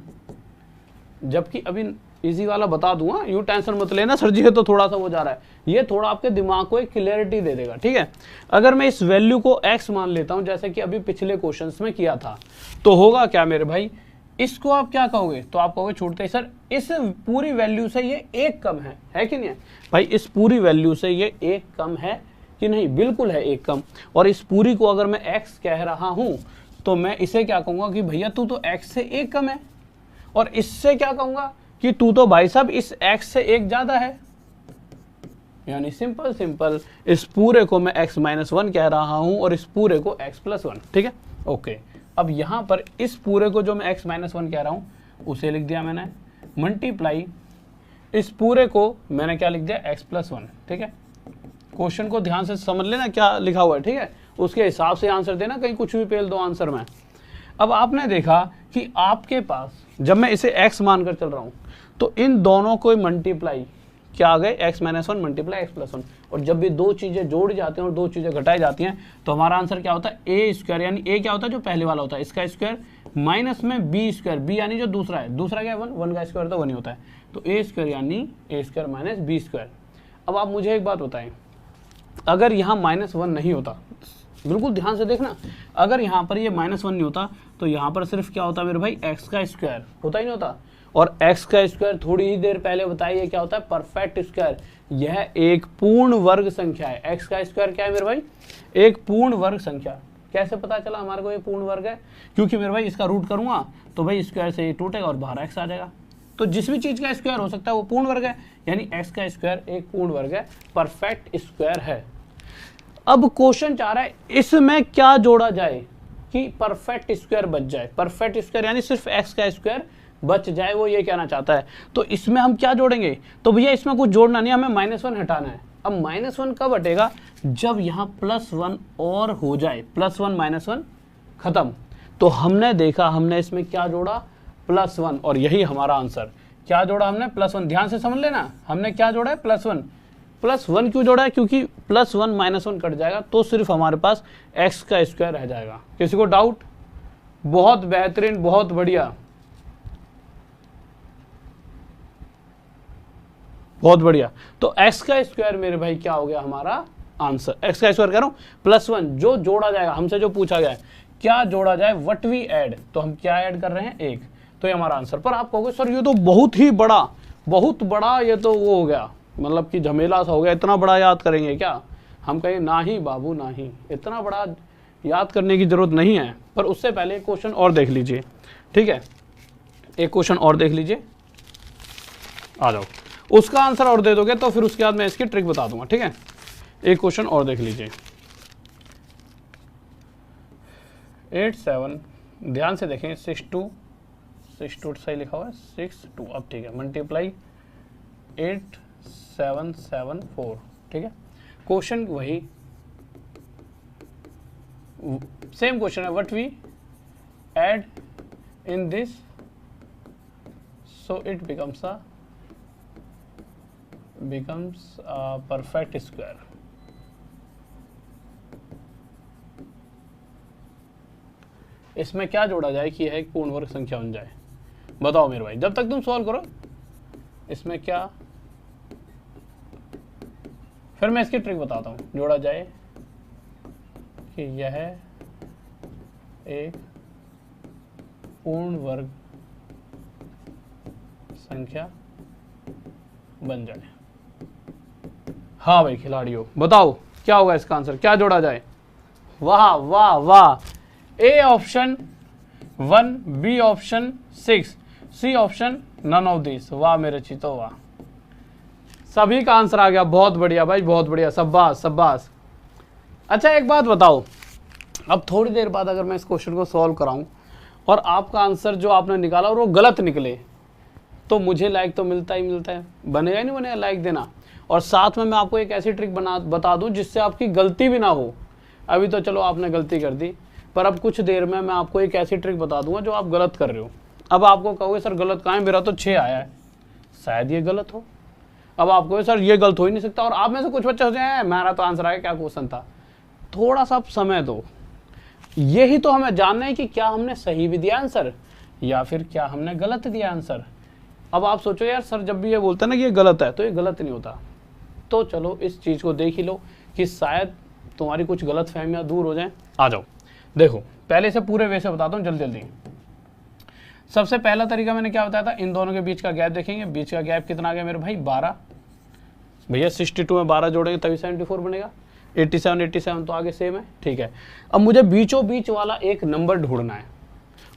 जबकि अभी इजी वाला बता दूंगा, यूं टेंशन मत लेना सर जी है तो थोड़ा सा हो जा रहा है, ये थोड़ा आपके दिमाग को एक क्लियरिटी दे देगा, ठीक है। अगर मैं इस वैल्यू को x मान लेता हूं, जैसे कि अभी पिछले क्वेश्चंस में किया था, तो होगा क्या मेरे भाई? इसको आप क्या कहोगे? तो आप कहोगे छूटते ही सर इस पूरी वैल्यू से ये 1 कम है कि नहीं है? भाई इस पूरी वैल्यू से ये 1 कम है कि नहीं? बिल्कुल है 1 कम। और इस पूरी को अगर मैं x कह रहा हूं तो मैं इसे क्या कहूंगा कि भैया तू तो x से 1 कम है, और इससे क्या कहूंगा कि तू तो भाई साहब इस x से 1 ज्यादा है। यानी सिंपल सिंपल इस पूरे को मैं x - 1 कह रहा हूं और इस पूरे को x + 1, ठीक है, ओके। अब यहां पर इस पूरे को जो मैं x - 1 कह रहा हूं उसे लिख दिया मैंने, मल्टीप्लाई इस पूरे को मैंने क्या लिख दिया? x + 1, ठीक है। क्वेश्चन को ध्यान से समझ लेना क्या लिखा हुआ है, ठीक है, उसके हिसाब से आंसर देना, कहीं कुछ भी पेल दो आंसर में। अब आपने देखा कि आपके पास जब मैं इसे x मानकर चल रहा हूं तो इन दोनों को मल्टीप्लाई क्या आ गए? x - 1 मल्टीप्लाई x + 1, और जब भी दो चीजें जोड़ी जाती हैं और दो चीजें घटाई जाती हैं तो हमारा आंसर क्या होता है? a², यानी a क्या होता है? जो पहले वाला होता है, इसका स्क्वायर माइनस में b², b यानी जो दूसरा है, दूसरा क्या है? 1, 1 का स्क्वायर तो 1 ही होता है, तो a² यानी a² - b²। अब आप मुझे एक बात बताएं, अगर यहाँ -1 नहीं होता, बिल्कुल ध्यान से देखना, अगर यहाँ पर ये -1 नहीं होता तो यहाँ पर सिर्फ क्या होता मेरे भाई? x का स्क्वायर होता ही नहीं होता। और x का स्क्वायर थोड़ी ही देर पहले बताइए क्या होता है? Perfect square. यह एक पूर्ण वर्ग संख्या है। x का स्क्वायर क्या है मेरे भाई? एक पूर्ण वर्ग संख्या। कैसे पता चला हमारे को ये पूर्ण वर्ग है? क्योंकि मेरे भाई इसका रूट करूंगा तो भाई स्क्वायर से ये टूटेगा और बाहर x आ जाएगा। तो जिस भी चीज का स्क्वायर हो सकता है वो पूर्ण वर्ग है, यानी x का स्क्वायर एक पूर्ण वर्ग है, परफेक्ट स्क्वायर है। अब क्वेश्चन चाह रहा है इसमें क्या जोड़ा जाए कि परफेक्ट स्क्वायर बच जाए। परफेक्ट स्क्वायर यानी सिर्फ x का स्क्वायर बच जाए, वो ये कहना चाहता है। तो इसमें हम क्या जोड़ेंगे? तो भैया इसमें कुछ जोड़ना नहीं, हमें -1 हटाना है। अब -1 कब हटेगा? जब यहाँ +1 और हो जाए, +1 -1 खत्म। तो हमने देखा, हमने इसमें क्या जोड़ा? +1, और यही हमारा आंसर। क्या जोड़ा हमने? +1। ध्यान से समझ लेना, हमने क्या जोड़ा है? +1। +1 क्यों जोड़ा है? क्योंकि +1 -1 कट जाएगा तो सिर्फ हमारे पास x का स्क्वायर रह जाएगा। किसी को डाउट? बहुत बेहतरीन, बहुत बढ़िया, बहुत बढ़िया। तो x का स्क्वायर मेरे भाई क्या हो गया हमारा आंसर? x का स्क्वायर कह रहा हूं, +1 जो जोड़ा जाएगा, हमसे जो पूछा गया है क्या जोड़ा जाए, व्हाट वी ऐड, तो हम क्या ऐड कर रहे हैं? 1। तो ये हमारा आंसर। पर आप कहोगे सर ये तो बहुत ही बड़ा, बहुत बड़ा, ये तो वो हो गया, मतलब कि झमेला सा हो गया, इतना बड़ा याद करेंगे क्या? हम कहें ना ही बाबू ना ही, इतना बड़ा याद करने की जरूरत नहीं है। पर उससे पहले एक क्वेश्चन और देख लीजिए, ठीक है, एक क्वेश्चन और देख लीजिए, आ जाओ, उसका आंसर और दे दोगे तो फिर उसके बाद मैं इसकी ट्रिक बता दूंगा, ठीक है। एक क्वेश्चन और देख लीजिए, 87, ध्यान से देखें, 62 सही लिखा हुआ है, 62, अब ठीक है, मल्टीप्लाई 8774, ठीक है। क्वेश्चन वही सेम क्वेश्चन है, what we add in this so it becomes a perfect square। इसमें क्या जोड़ा जाए कि यह एक पूर्ण वर्ग संख्या बन जाए? बताओ मेरे भाई, जब तक तुम सॉल्व करो। इसमें क्या, फिर मैं इसकी ट्रिक बताता हूं। जोड़ा जाए कि यह एक पूर्ण वर्ग संख्या बन जाए। हाँ भाई खिलाड़ियों, बताओ क्या होगा इसका आंसर, क्या जोड़ा जाए? वाह वाह वाह, A option 1, B option 6, C option none of this. वाह मेरे चीतो वाह, सभी का आंसर आ गया। बहुत बढ़िया भाई, बहुत बढ़िया, शाबाश शाबाश। अच्छा एक बात बताओ, अब थोड़ी देर बाद अगर मैं इस क्वेश्चन को सॉल्व कराऊं और आपका आंसर जो आपने निकाला और वो गलत निकले, तो मुझे लाइक तो मिलता ही मिलता है, बनेगा ही नहीं बनेगा लाइक देना। और साथ में मैं आपको एक ऐसी ट्रिक बता दूं जिससे आपकी गलती भी ना हो। अभी तो चलो आपने गलती कर दी, पर अब कुछ देर में मैं आपको एक ऐसी ट्रिक बता दूंगा जो आप गलत कर रहे हो। अब आपको कहोगे सर गलत कहाँ है, मेरा तो 6 आया है, शायद ये गलत हो। अब आप कहोगे सर ये गलत हो ही नहीं सकता, और आप में से कुछ बच्चे सोचते हैं मेरा तो आंसर आया, क्या क्वेश्चन था। थोड़ा सा समय दो, यही तो हमें जानना है कि क्या हमने सही भी दिया आंसर या फिर क्या हमने गलत दिया आंसर। अब आप सोचो यार सर जब भी ये बोलते हैं ना कि ये गलत है, तो ये गलत नहीं होता। तो चलो इस चीज़ को देख ही लो कि शायद तुम्हारी कुछ गलत फहमियाँ दूर हो जाएं। आ जाओ देखो, पहले से पूरे वे से बताता हूँ जल्दी जल्दी। सबसे पहला तरीका मैंने क्या बताया था, इन दोनों के बीच का गैप देखेंगे। बीच का गैप कितना आ गया मेरे भाई, 12। भैया 62 में 12 जोड़ेंगे तभी 74 बनेगा। 87 तो आगे सेम है, ठीक है। अब मुझे बीचों बीच वाला एक नंबर ढूंढना है,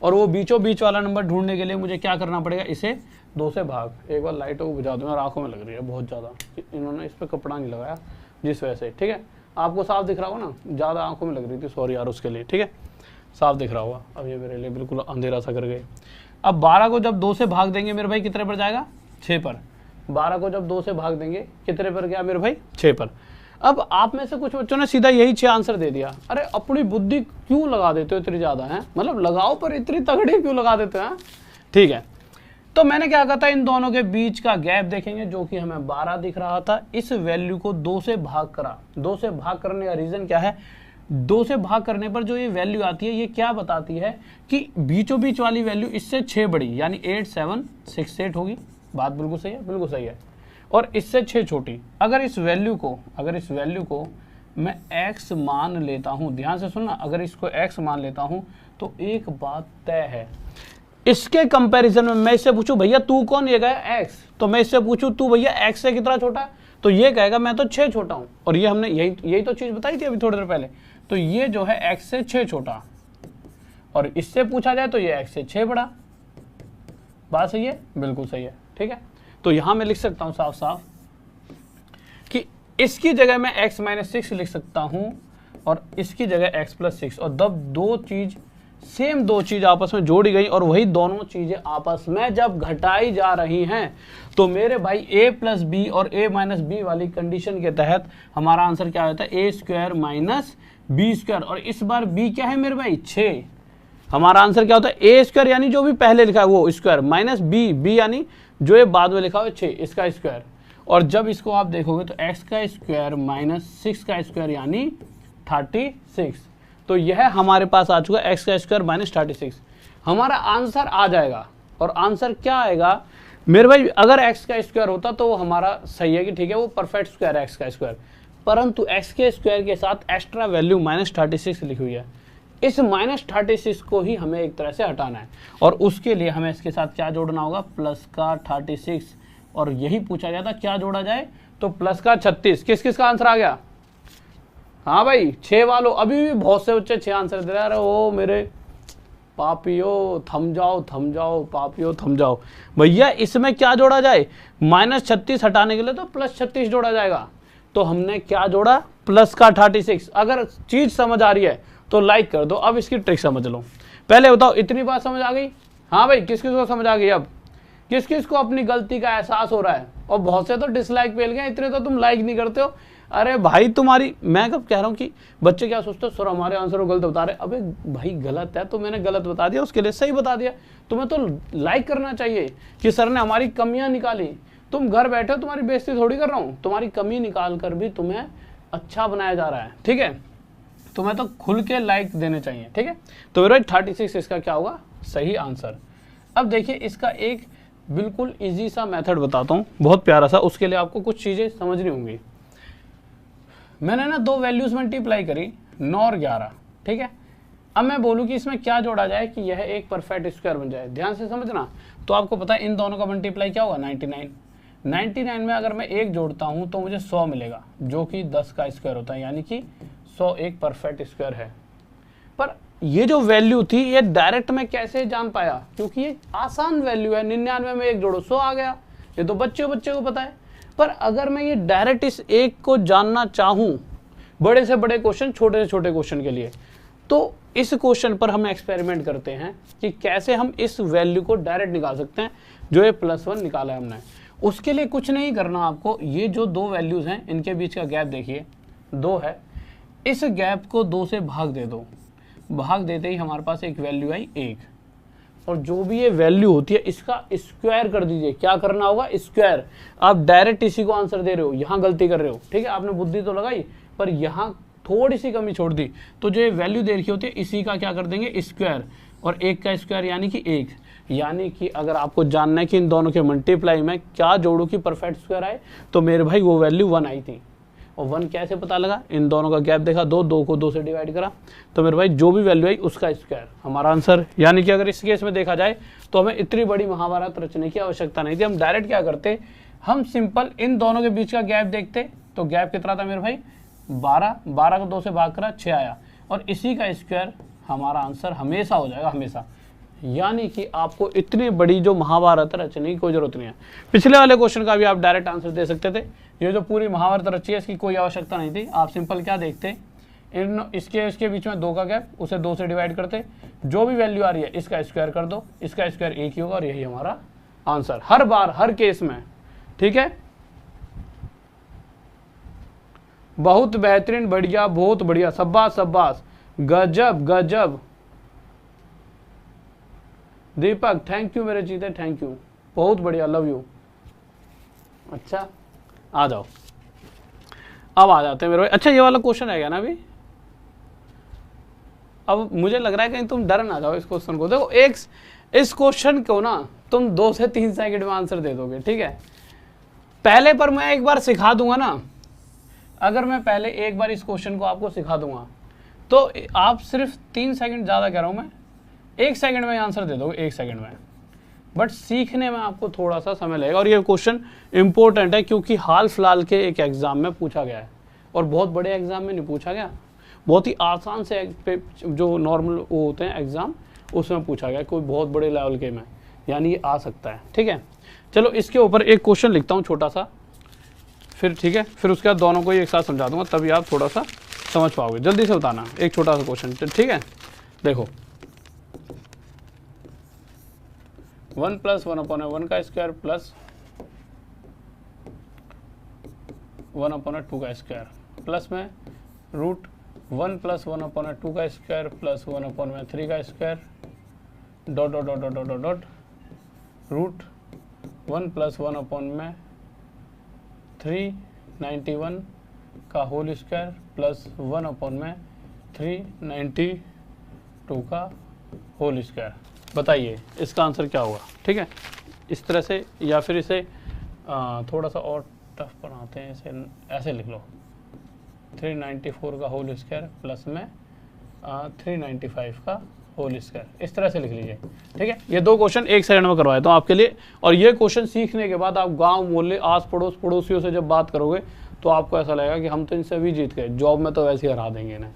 और वो बीचों बीच वाला नंबर ढूंढने के लिए मुझे क्या करना पड़ेगा, इसे 2 से भाग। एक बार लाइटों को बुझा दूँ यार, आंखों में लग रही है बहुत ज़्यादा, इन्होंने इस पर कपड़ा नहीं लगाया जिस वजह से, ठीक है। आपको साफ दिख रहा होगा ना, ज़्यादा आंखों में लग रही थी, सॉरी यार उसके लिए, ठीक है। साफ दिख रहा होगा, अब ये मेरे लिए बिल्कुल अंधेरा सा कर गए। अब 12 को जब 2 से भाग देंगे मेरे भाई कितने पर जाएगा, 6 पर। 12 को जब 2 से भाग देंगे कितने पर गया मेरे भाई, 6 पर। अब आप में से कुछ बच्चों ने सीधा यही 6 आंसर दे दिया। अरे अपनी बुद्धि क्यों लगा देते हो इतनी ज़्यादा है, मतलब लगाओ पर इतनी तगड़ी क्यों लगा देते हैं, ठीक है। तो मैंने क्या कहा था, इन दोनों के बीच का गैप देखेंगे जो कि हमें 12 दिख रहा था। इस वैल्यू को 2 से भाग करा। 2 से भाग करने का रीज़न क्या है, 2 से भाग करने पर जो ये वैल्यू आती है ये क्या बताती है कि बीचों बीच वाली वैल्यू इससे 6 बड़ी, यानी 8768 होगी। बात बिल्कुल सही है, बिल्कुल सही है। और इससे 6 छोटी। अगर इस वैल्यू को मैं x मान लेता हूँ, ध्यान से सुनना, अगर इसको x मान लेता हूँ तो एक बात तय है, इसके कंपैरिजन में मैं इससे पूछूं भैया तू कौन, ये गया x, तो मैं इससे पूछूं तू भैया x से कितना छोटा है, तो ये कहेगा मैं तो 6 छोटा हूं। और ये हमने यही तो चीज बताई थी अभी थोड़ी देर पहले। तो ये जो है x से 6 छोटा, और इससे पूछा जाए तो ये x से 6 बड़ा। बात सही है, बिल्कुल सही है, ठीक है। तो यहां मैं लिख सकता हूं साफ साफ कि इसकी जगह मैं x - 6 लिख सकता हूं, और इसकी जगह x + 6, और जब दो चीज आपस में जोड़ी गई और वही दोनों चीजें आपस में जब घटाई जा रही हैं, तो मेरे भाई a + b और a - b वाली कंडीशन के तहत हमारा आंसर क्या होता है, a² - b²। और इस बार b क्या है मेरे भाई, 6। हमारा आंसर क्या होता है, a² यानी जो भी पहले लिखा है वो स्क्वायर, माइनस b यानी जो ये बाद में लिखा हुआ है 6, इसका स्क्वायर। और जब इसको आप देखोगे तो x का स्क्वायर - 6 का स्क्वायर यानी 36। तो यह हमारे पास आ चुका x का स्क्वायर - 36। हमारा आंसर आ जाएगा। और आंसर क्या आएगा मेरे भाई, अगर x का स्क्वायर होता तो हमारा सही है कि ठीक है वो परफेक्ट स्क्वायर है x का स्क्वायर, परंतु x के स्क्वायर के साथ एक्स्ट्रा वैल्यू -36 लिखी हुई है। इस -36 को ही हमें एक तरह से हटाना है, और उसके लिए हमें इसके साथ क्या जोड़ना होगा, प्लस का 36। और यही पूछा गया था क्या जोड़ा जाए, तो प्लस का 36। किस किस का आंसर आ गया, हाँ भाई 6 वालों। अभी भी बहुत से बच्चे 6 आंसर दे रहे हैं। ओ मेरे पापियो थम जाओ पापियो थम जाओ। भैया इसमें क्या जोड़ा जाए, -36 हटाने के लिए तो +36 जोड़ा जाएगा। तो हमने क्या जोड़ा, प्लस का 36। अगर चीज समझ आ रही है तो लाइक कर दो। अब इसकी ट्रिक समझ लो। पहले बताओ इतनी बात समझ आ गई, हाँ भाई किस किस को समझ आ गई, अब किस किस को अपनी गलती का एहसास हो रहा है। और बहुत से तो डिसलाइक पेल गए, इतने तो तुम लाइक नहीं करते हो। अरे भाई तुम्हारी, मैं कब कह रहा हूँ कि बच्चे क्या सोचते हो, सर हमारे आंसर को गलत बता रहे। अबे भाई गलत है तो मैंने गलत बता दिया, उसके लिए सही बता दिया। तुम्हें तो लाइक करना चाहिए कि सर ने हमारी कमियां निकाली। तुम घर बैठे हो, तुम्हारी बेइज्जती थोड़ी कर रहा हूँ, तुम्हारी कमी निकाल कर भी तुम्हें अच्छा बनाया जा रहा है, ठीक है। तुम्हें तो खुल के लाइक देने चाहिए, ठीक है। तो मेरा 36 इसका क्या होगा, सही आंसर। अब देखिए इसका एक बिल्कुल इजी सा मेथड बताता हूँ, बहुत प्यारा सा। उसके लिए आपको कुछ चीजें समझनी होंगी। मैंने ना 2 वैल्यूज मल्टीप्लाई करी, 9 और 11, ठीक है। अब मैं बोलूँ कि इसमें क्या जोड़ा जाए कि यह एक परफेक्ट स्क्वायर बन जाए, ध्यान से समझना। तो आपको पता है इन दोनों का मल्टीप्लाई क्या होगा 99। 99 में अगर मैं 1 जोड़ता हूँ तो मुझे 100 मिलेगा, जो कि 10 का स्क्वायर होता है, यानी कि 100 एक परफेक्ट स्क्वायर है। पर ये जो वैल्यू थी ये डायरेक्ट मैं कैसे जान पाया, क्योंकि ये आसान वैल्यू है। 99 में 1 जोड़ो 100 आ गया, ये तो बच्चे को पता है। पर अगर मैं ये डायरेक्ट इस एक को जानना चाहूँ बड़े से बड़े क्वेश्चन, छोटे से छोटे क्वेश्चन के लिए, तो इस क्वेश्चन पर हम एक्सपेरिमेंट करते हैं कि कैसे हम इस वैल्यू को डायरेक्ट निकाल सकते हैं, जो ये +1 निकाला है हमने। उसके लिए कुछ नहीं करना आपको, ये जो दो वैल्यूज हैं इनके बीच का गैप देखिए 2 है, इस गैप को 2 से भाग दे दो। भाग देते ही हमारे पास एक वैल्यू आई 1, और जो भी ये वैल्यू होती है इसका स्क्वायर कर दीजिए। क्या करना होगा? स्क्वायर। आप डायरेक्ट इसी को आंसर दे रहे हो, यहाँ गलती कर रहे हो, ठीक है, आपने बुद्धि तो लगाई पर यहाँ थोड़ी सी कमी छोड़ दी। तो जो ये वैल्यू दे रखी होती है इसी का क्या कर देंगे स्क्वायर, और 1 का स्क्वायर यानी कि 1। यानी कि अगर आपको जानना है कि इन दोनों के मल्टीप्लाई में क्या जोड़ू कि परफेक्ट स्क्वायर आए, तो मेरे भाई वो वैल्यू 1 आई थी। और 1 कैसे पता लगा? इन दोनों का गैप देखा, 2 को 2 से डिवाइड करा, तो मेरे भाई जो भी वैल्यू आई उसका स्क्वायर हमारा आंसर। यानी कि अगर इस केस में देखा जाए तो हमें इतनी बड़ी महाभारत रचने की आवश्यकता नहीं थी। हम डायरेक्ट क्या करते, हम सिंपल इन दोनों के बीच का गैप देखते। तो गैप कितना था मेरे भाई? 12 को 2 से भाग करा 6 आया, और इसी का स्क्वायर हमारा आंसर हमेशा हो जाएगा, हमेशा। यानी कि आपको इतनी बड़ी जो महाभारत रचने की कोई जरूरत नहीं है। पिछले वाले क्वेश्चन का भी आप डायरेक्ट आंसर दे सकते थे। ये जो पूरी महाभारत रची है इसकी कोई आवश्यकता नहीं थी। आप सिंपल क्या देखते, इन इसके बीच में 2 का गैप, उसे 2 से डिवाइड करते, जो भी वैल्यू आ रही है इसका स्क्वायर कर दो, इसका स्क्वायर 1 ही होगा, और यही हमारा आंसर हर बार हर केस में। ठीक है, बहुत बेहतरीन, बढ़िया, बहुत बढ़िया, शाबाश शाबाश, गजब गजब। दीपक थैंक यू मेरे चीते, थैंक यू, बहुत बढ़िया, लव यू। अच्छा आ जाओ, अब आ जाते हैं मेरे भाई। अच्छा ये वाला क्वेश्चन है क्या ना अभी? अब मुझे लग रहा है कहीं तुम डर ना जाओ इस क्वेश्चन को। देखो एक इस क्वेश्चन को ना तुम 2 से 3 सेकंड में आंसर दे दोगे, ठीक है। पहले पर मैं एक बार सिखा दूंगा ना, अगर मैं पहले एक बार इस क्वेश्चन को आपको सिखा दूंगा तो आप सिर्फ 3 सेकंड, ज़्यादा कह रहा हूँ मैं, 1 सेकंड में आंसर दे दोगे, 1 सेकंड में। बट सीखने में आपको थोड़ा सा समय लगेगा, और ये क्वेश्चन इंपॉर्टेंट है क्योंकि हाल फिलहाल के एक एग्जाम में पूछा गया है, और बहुत बड़े एग्जाम में नहीं पूछा गया, बहुत ही आसान से जो नॉर्मल वो होते हैं एग्जाम उसमें पूछा गया, कोई बहुत बड़े लेवल के में, यानी ये आ सकता है। ठीक है, चलो इसके ऊपर एक क्वेश्चन लिखता हूँ छोटा सा, फिर ठीक है, फिर उसके बाद दोनों को ही एक साथ समझा दूंगा, तभी आप थोड़ा सा समझ पाओगे। जल्दी से बताना, एक छोटा सा क्वेश्चन, ठीक है। देखो 1 + 1/1 का स्क्वायर प्लस 1/2 का स्क्वायर, प्लस में √1 + 1/2 का स्क्वायर प्लस 1/3 का square, dot dot dot dot dot dot √1 + 1/391 का होल स्क्वायर प्लस 1/392 का होल स्क्वायर। बताइए इसका आंसर क्या होगा? ठीक है, इस तरह से, या फिर इसे थोड़ा सा और टफ बनाते हैं, इसे ऐसे लिख लो, 394 का होल स्क्वायर प्लस में 395 का होल स्क्वायर, इस तरह से लिख लीजिए। ठीक है, ये 2 क्वेश्चन 1 सेकंड में करवाए तो आपके लिए। और ये क्वेश्चन सीखने के बाद आप गांव मोहल्ले आस पड़ोस पड़ोसियों से जब बात करोगे तो आपको ऐसा लगेगा कि हम तो इनसे भी जीत गए, जॉब में तो वैसे ही हरा देंगे इन्हें।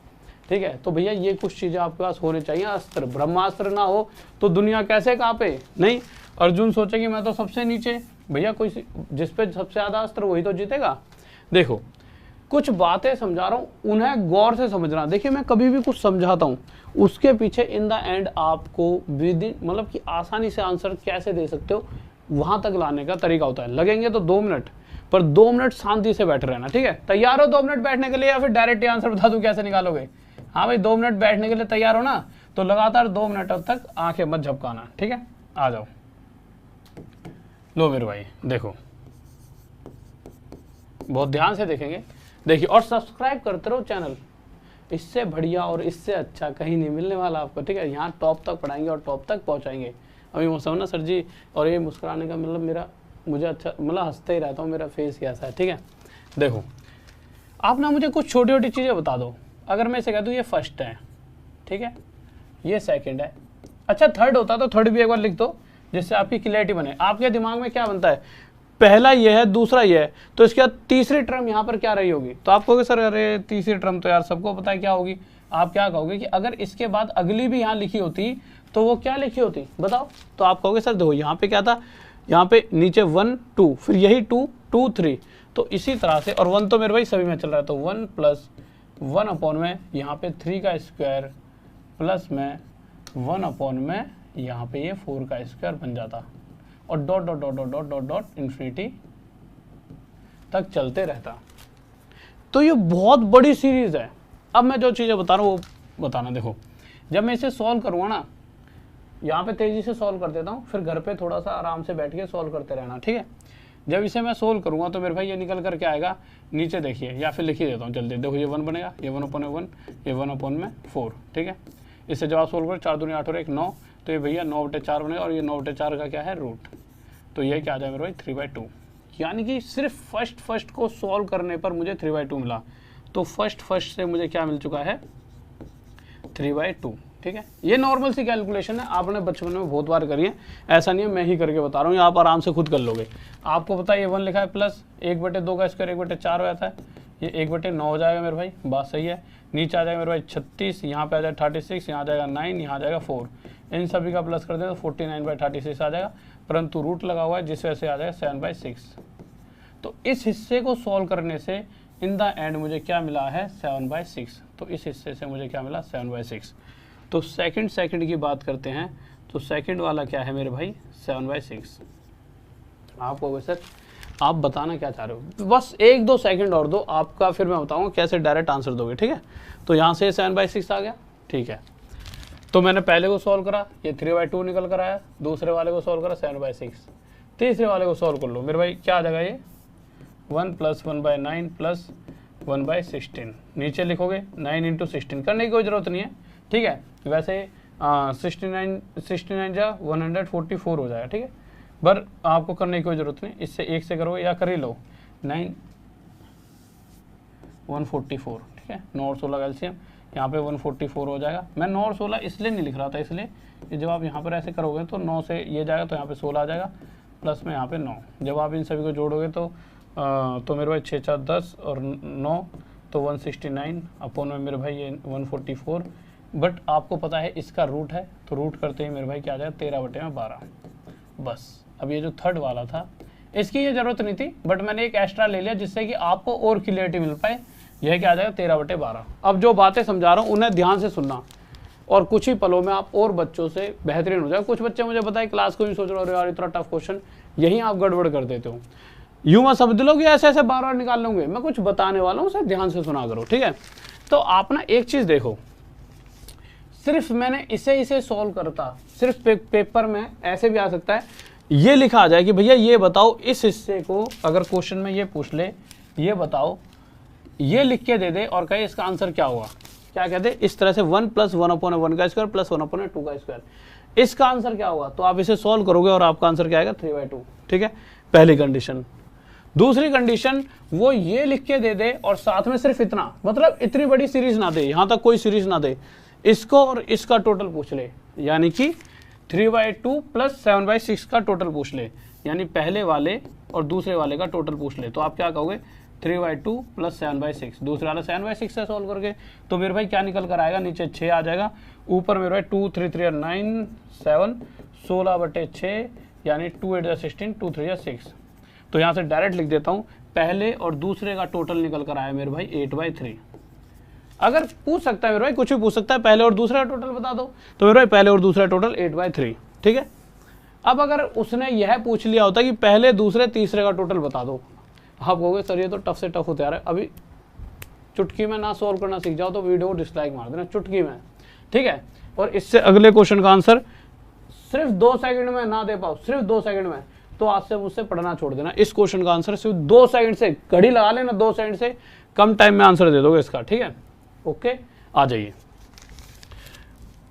ठीक है, तो भैया ये कुछ चीज़ें आपके पास होने चाहिए। अस्त्र, ब्रह्मास्त्र ना हो तो दुनिया कैसे कांपे। नहीं, अर्जुन सोचे कि मैं तो सबसे नीचे, भैया कोई जिस पे सबसे ज़्यादा अस्त्र वही तो जीतेगा। देखो कुछ बातें समझा रहा हूँ, उन्हें गौर से समझना। देखिए मैं कभी भी कुछ समझाता हूँ उसके पीछे इन द एंड आपको विदिन, मतलब कि आसानी से आंसर कैसे दे सकते हो, वहाँ तक लाने का तरीका होता है। लगेंगे तो 2 मिनट, पर 2 मिनट शांति से बैठे रहना। ठीक है, तैयार हो 2 मिनट बैठने के लिए, या फिर डायरेक्ट आंसर बता दूं कैसे निकालोगे? हाँ भाई 2 मिनट बैठने के लिए तैयार हो ना, तो लगातार 2 मिनट तक आंखें मत झपकाना। ठीक है, आ जाओ। लो मेरे भाई देखो, बहुत ध्यान से देखेंगे, देखिए, और सब्सक्राइब करते रहो चैनल, इससे बढ़िया और इससे अच्छा कहीं नहीं मिलने वाला आपको। ठीक है, यहाँ टॉप तक पढ़ाएंगे और टॉप तक पहुँचाएंगे। अभी वो समझना सर जी, और ये मुस्कुराने का मतलब मुझे अच्छा, मतलब हंसते ही रहता हूँ, मेरा फेस कैसा है। ठीक है, देखो आप ना मुझे कुछ छोटी छोटी चीज़ें बता दो। अगर मैं इसे कह दूँ ये फर्स्ट है, ठीक है, ये सेकंड है। अच्छा थर्ड होता तो थर्ड भी एक बार लिख दो जिससे आपकी क्लियरिटी बने। आपके दिमाग में क्या बनता है, पहला ये है दूसरा ये है, तो इसके बाद तीसरी टर्म यहाँ पर क्या रही होगी, तो आप कहोगे सर अरे तीसरी टर्म तो यार सबको पता है क्या होगी। आप क्या कहोगे कि अगर इसके बाद अगली भी यहाँ लिखी होती तो वो क्या लिखी होती बताओ। तो आप कहोगे सर देखो यहाँ पे क्या था, यहाँ पे नीचे 1 2 फिर यही 2 2 3, तो इसी तरह से, और 1 तो मेरे भाई सभी में चल रहा है, तो 1 प्लस 1 अपॉन में यहाँ पे 3 का स्क्वायर प्लस में 1 अपॉन में यहाँ पे ये 4 का स्क्वायर बन जाता, और dot dot dot dot dot dot dot infinity तक चलते रहता। तो ये बहुत बड़ी सीरीज है। अब मैं जो चीज़ें बता रहा हूँ वो बताना। देखो जब मैं इसे सॉल्व करूँगा ना, यहाँ पे तेज़ी से सॉल्व कर देता हूँ, फिर घर पे थोड़ा सा आराम से बैठ के सॉल्व करते रहना, ठीक है। जब इसे मैं सोल्व करूँगा तो मेरे भाई ये निकल कर क्या आएगा, नीचे देखिए, या फिर लिख ही देता हूँ जल्दी। देखो ये 1 बनेगा, ये 1 अपॉन में 1, ये 1 अपॉन में 4, ठीक है। इससे जब आप सोल्व करें 4 दूनी 8 और 1 9, तो ये भैया 9/4 बनेगा, और ये 9/4 का क्या है रूट, तो ये क्या आ जाएगा मेरे भाई 3/2। यानी कि सिर्फ फर्स्ट को सॉल्व करने पर मुझे 3/2 मिला। तो फर्स्ट से मुझे क्या मिल चुका है 3/2, ठीक है। ये नॉर्मल सी कैलकुलेशन है, आपने बचपन में बहुत बार करी है, ऐसा नहीं है मैं ही करके बता रहा हूँ, आप आराम से खुद कर लोगे। आपको पता है ये 1 लिखा है प्लस 1/2 का स्क्वायर 1/4 हो जाता है, ये 1/9 हो जाएगा मेरे भाई, बात सही है। नीचे आ जाएगा मेरे भाई 36, यहाँ पे आ जाएगा 36, यहाँ आ जाएगा 9, यहाँ आ जाएगा 4, इन सभी का प्लस कर दें तो 49/36 आ जाएगा, परंतु रूट लगा हुआ है जिस वजह से आ जाएगा 7/6। तो इस हिस्से को सॉल्व करने से इन द एंड मुझे क्या मिला है 7/6। तो इस हिस्से से मुझे क्या मिला 7/6। तो सेकंड की बात करते हैं, तो सेकंड वाला क्या है मेरे भाई 7/6। आपको सर आप बताना क्या चाह रहे हो, बस 1-2 सेकंड और दो आपका, फिर मैं बताऊंगा कैसे डायरेक्ट आंसर दोगे, ठीक है। तो यहाँ से 7/6 आ गया, ठीक है। तो मैंने पहले को सॉल्व करा, ये 3/2 निकल कर आया, दूसरे वाले को सॉल्व करा 7/6, तीसरे वाले को सॉल्व कर लो मेरे भाई, क्या आ जाएगा ये 1 + 1/9 + 1/16। नीचे लिखोगे 9 × 16, करने की कोई ज़रूरत नहीं है, ठीक है। वैसे 69 जा 144 हो जाएगा, ठीक है, पर आपको करने की कोई ज़रूरत नहीं, इससे 1 से करोगे या कर ही लो 9 144, ठीक है। 9 और 16 का एलसीएम यहाँ पे 144 हो जाएगा। मैं 9 और 16 इसलिए नहीं लिख रहा था, इसलिए कि जब आप यहाँ पर ऐसे करोगे तो 9 से ये जाएगा तो यहाँ पे 16 आ जाएगा, प्लस में यहाँ पे 9, जब आप इन सभी को जोड़ोगे तो मेरे भाई 6 4 10 और 9 तो 169 अपॉन में मेरे भाई ये 144, बट आपको पता है इसका रूट है, तो रूट करते ही मेरे भाई क्या आ जाएगा 13/12। बस अब ये जो थर्ड वाला था इसकी ये ज़रूरत नहीं थी, बट मैंने एक एक्स्ट्रा ले लिया जिससे कि आपको और क्लियरिटी मिल पाए। यह क्या आ जाएगा 13/12। अब जो बातें समझा रहा हूँ उन्हें ध्यान से सुनना, और कुछ ही पलों में आप और बच्चों से बेहतरीन हो जाए। कुछ बच्चे मुझे बताए क्लास को भी सोच रहे हो यार इतना टफ क्वेश्चन, यही आप गड़बड़ कर देते हो, यूँ मत समझ लो कि ऐसे ऐसे बार निकाल लूँगे, मैं कुछ बताने वाला हूँ, उसे ध्यान से सुना करो, ठीक है। तो आप ना एक चीज़ देखो, सिर्फ मैंने इसे सॉल्व करता, सिर्फ पेपर में ऐसे भी आ सकता है, ये लिखा आ जाए कि भैया ये बताओ इस हिस्से को, अगर क्वेश्चन में ये पूछ ले ये बताओ, ये लिख के दे दे और कहे इसका आंसर क्या होगा, क्या कहते हैं इस तरह से 1 + 1/1 का स्क्वायर + 1/2 का स्क्वायर, इसका आंसर क्या होगा, तो आप इसे सॉल्व करोगे और आपका आंसर क्या आएगा 3/2, ठीक है, पहली कंडीशन। दूसरी कंडीशन वो ये लिख के दे दे और साथ में सिर्फ इतना, मतलब इतनी बड़ी सीरीज ना दे, यहाँ तक कोई सीरीज ना दे, इसको और इसका टोटल पूछ ले, यानी कि 3/2 + 7/6 का टोटल पूछ ले, यानी पहले वाले और दूसरे वाले का टोटल पूछ ले। तो आप क्या कहोगे 3/2 + 7/6, दूसरे वाला 7/6 से सॉल्व करके, तो मेरे भाई क्या निकल कर आएगा, नीचे 6 आ जाएगा, ऊपर मेरे भाई 2 3 3 9 7 16/6, यानी 2 8 16 2 3 6। तो यहाँ से डायरेक्ट लिख देता हूँ, पहले और दूसरे का टोटल निकल कर आया मेरे भाई 8/3। अगर पूछ सकता है मेरे भाई, कुछ भी पूछ सकता है, पहले और दूसरा टोटल बता दो, तो मेरे भाई पहले और दूसरा टोटल 8/3, ठीक है। अब अगर उसने यह पूछ लिया होता कि पहले दूसरे तीसरे का टोटल बता दो, आप कहोगे सर ये तो टफ से टफ होता है, अभी चुटकी में ना सॉल्व करना सीख जाओ तो वीडियो को डिसलाइक मार देना चुटकी में, ठीक है। और इससे अगले क्वेश्चन का आंसर सिर्फ 2 सेकंड में ना दे पाओ, सिर्फ 2 सेकंड में, तो आज से मुझसे पढ़ना छोड़ देना। इस क्वेश्चन का आंसर सिर्फ 2 सेकंड से, घड़ी लगा लेना, 2 सेकंड से कम टाइम में आंसर दे दोगे इसका, ठीक है। ओके, आ जाइए,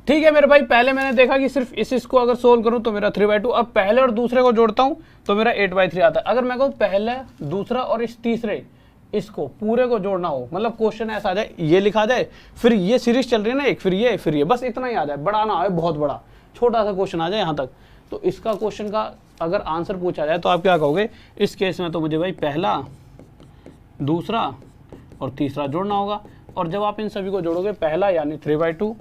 ठीक है मेरे भाई। पहले मैंने देखा कि सिर्फ इसको अगर सोल्व करूं तो मेरा 3/2, अब पहले और दूसरे को जोड़ता हूं तो मेरा 8/3 आता है। अगर मैं कहूं पहले दूसरा और इस तीसरे इसको पूरे को जोड़ना हो, मतलब क्वेश्चन ऐसा आ जाए, ये लिखा जाए, फिर ये सीरीज चल रही है ना एक, फिर ये, बस इतना ही आ जाए, बड़ा ना आए बहुत बड़ा, छोटा सा क्वेश्चन आ जाए यहाँ तक। तो इसका क्वेश्चन का अगर आंसर पूछा जाए तो आप क्या कहोगे, इस केस में तो मुझे भाई पहला, दूसरा और तीसरा जोड़ना होगा। और जब आप इन सभी को जोड़ोगे, पहला यानी 3/2,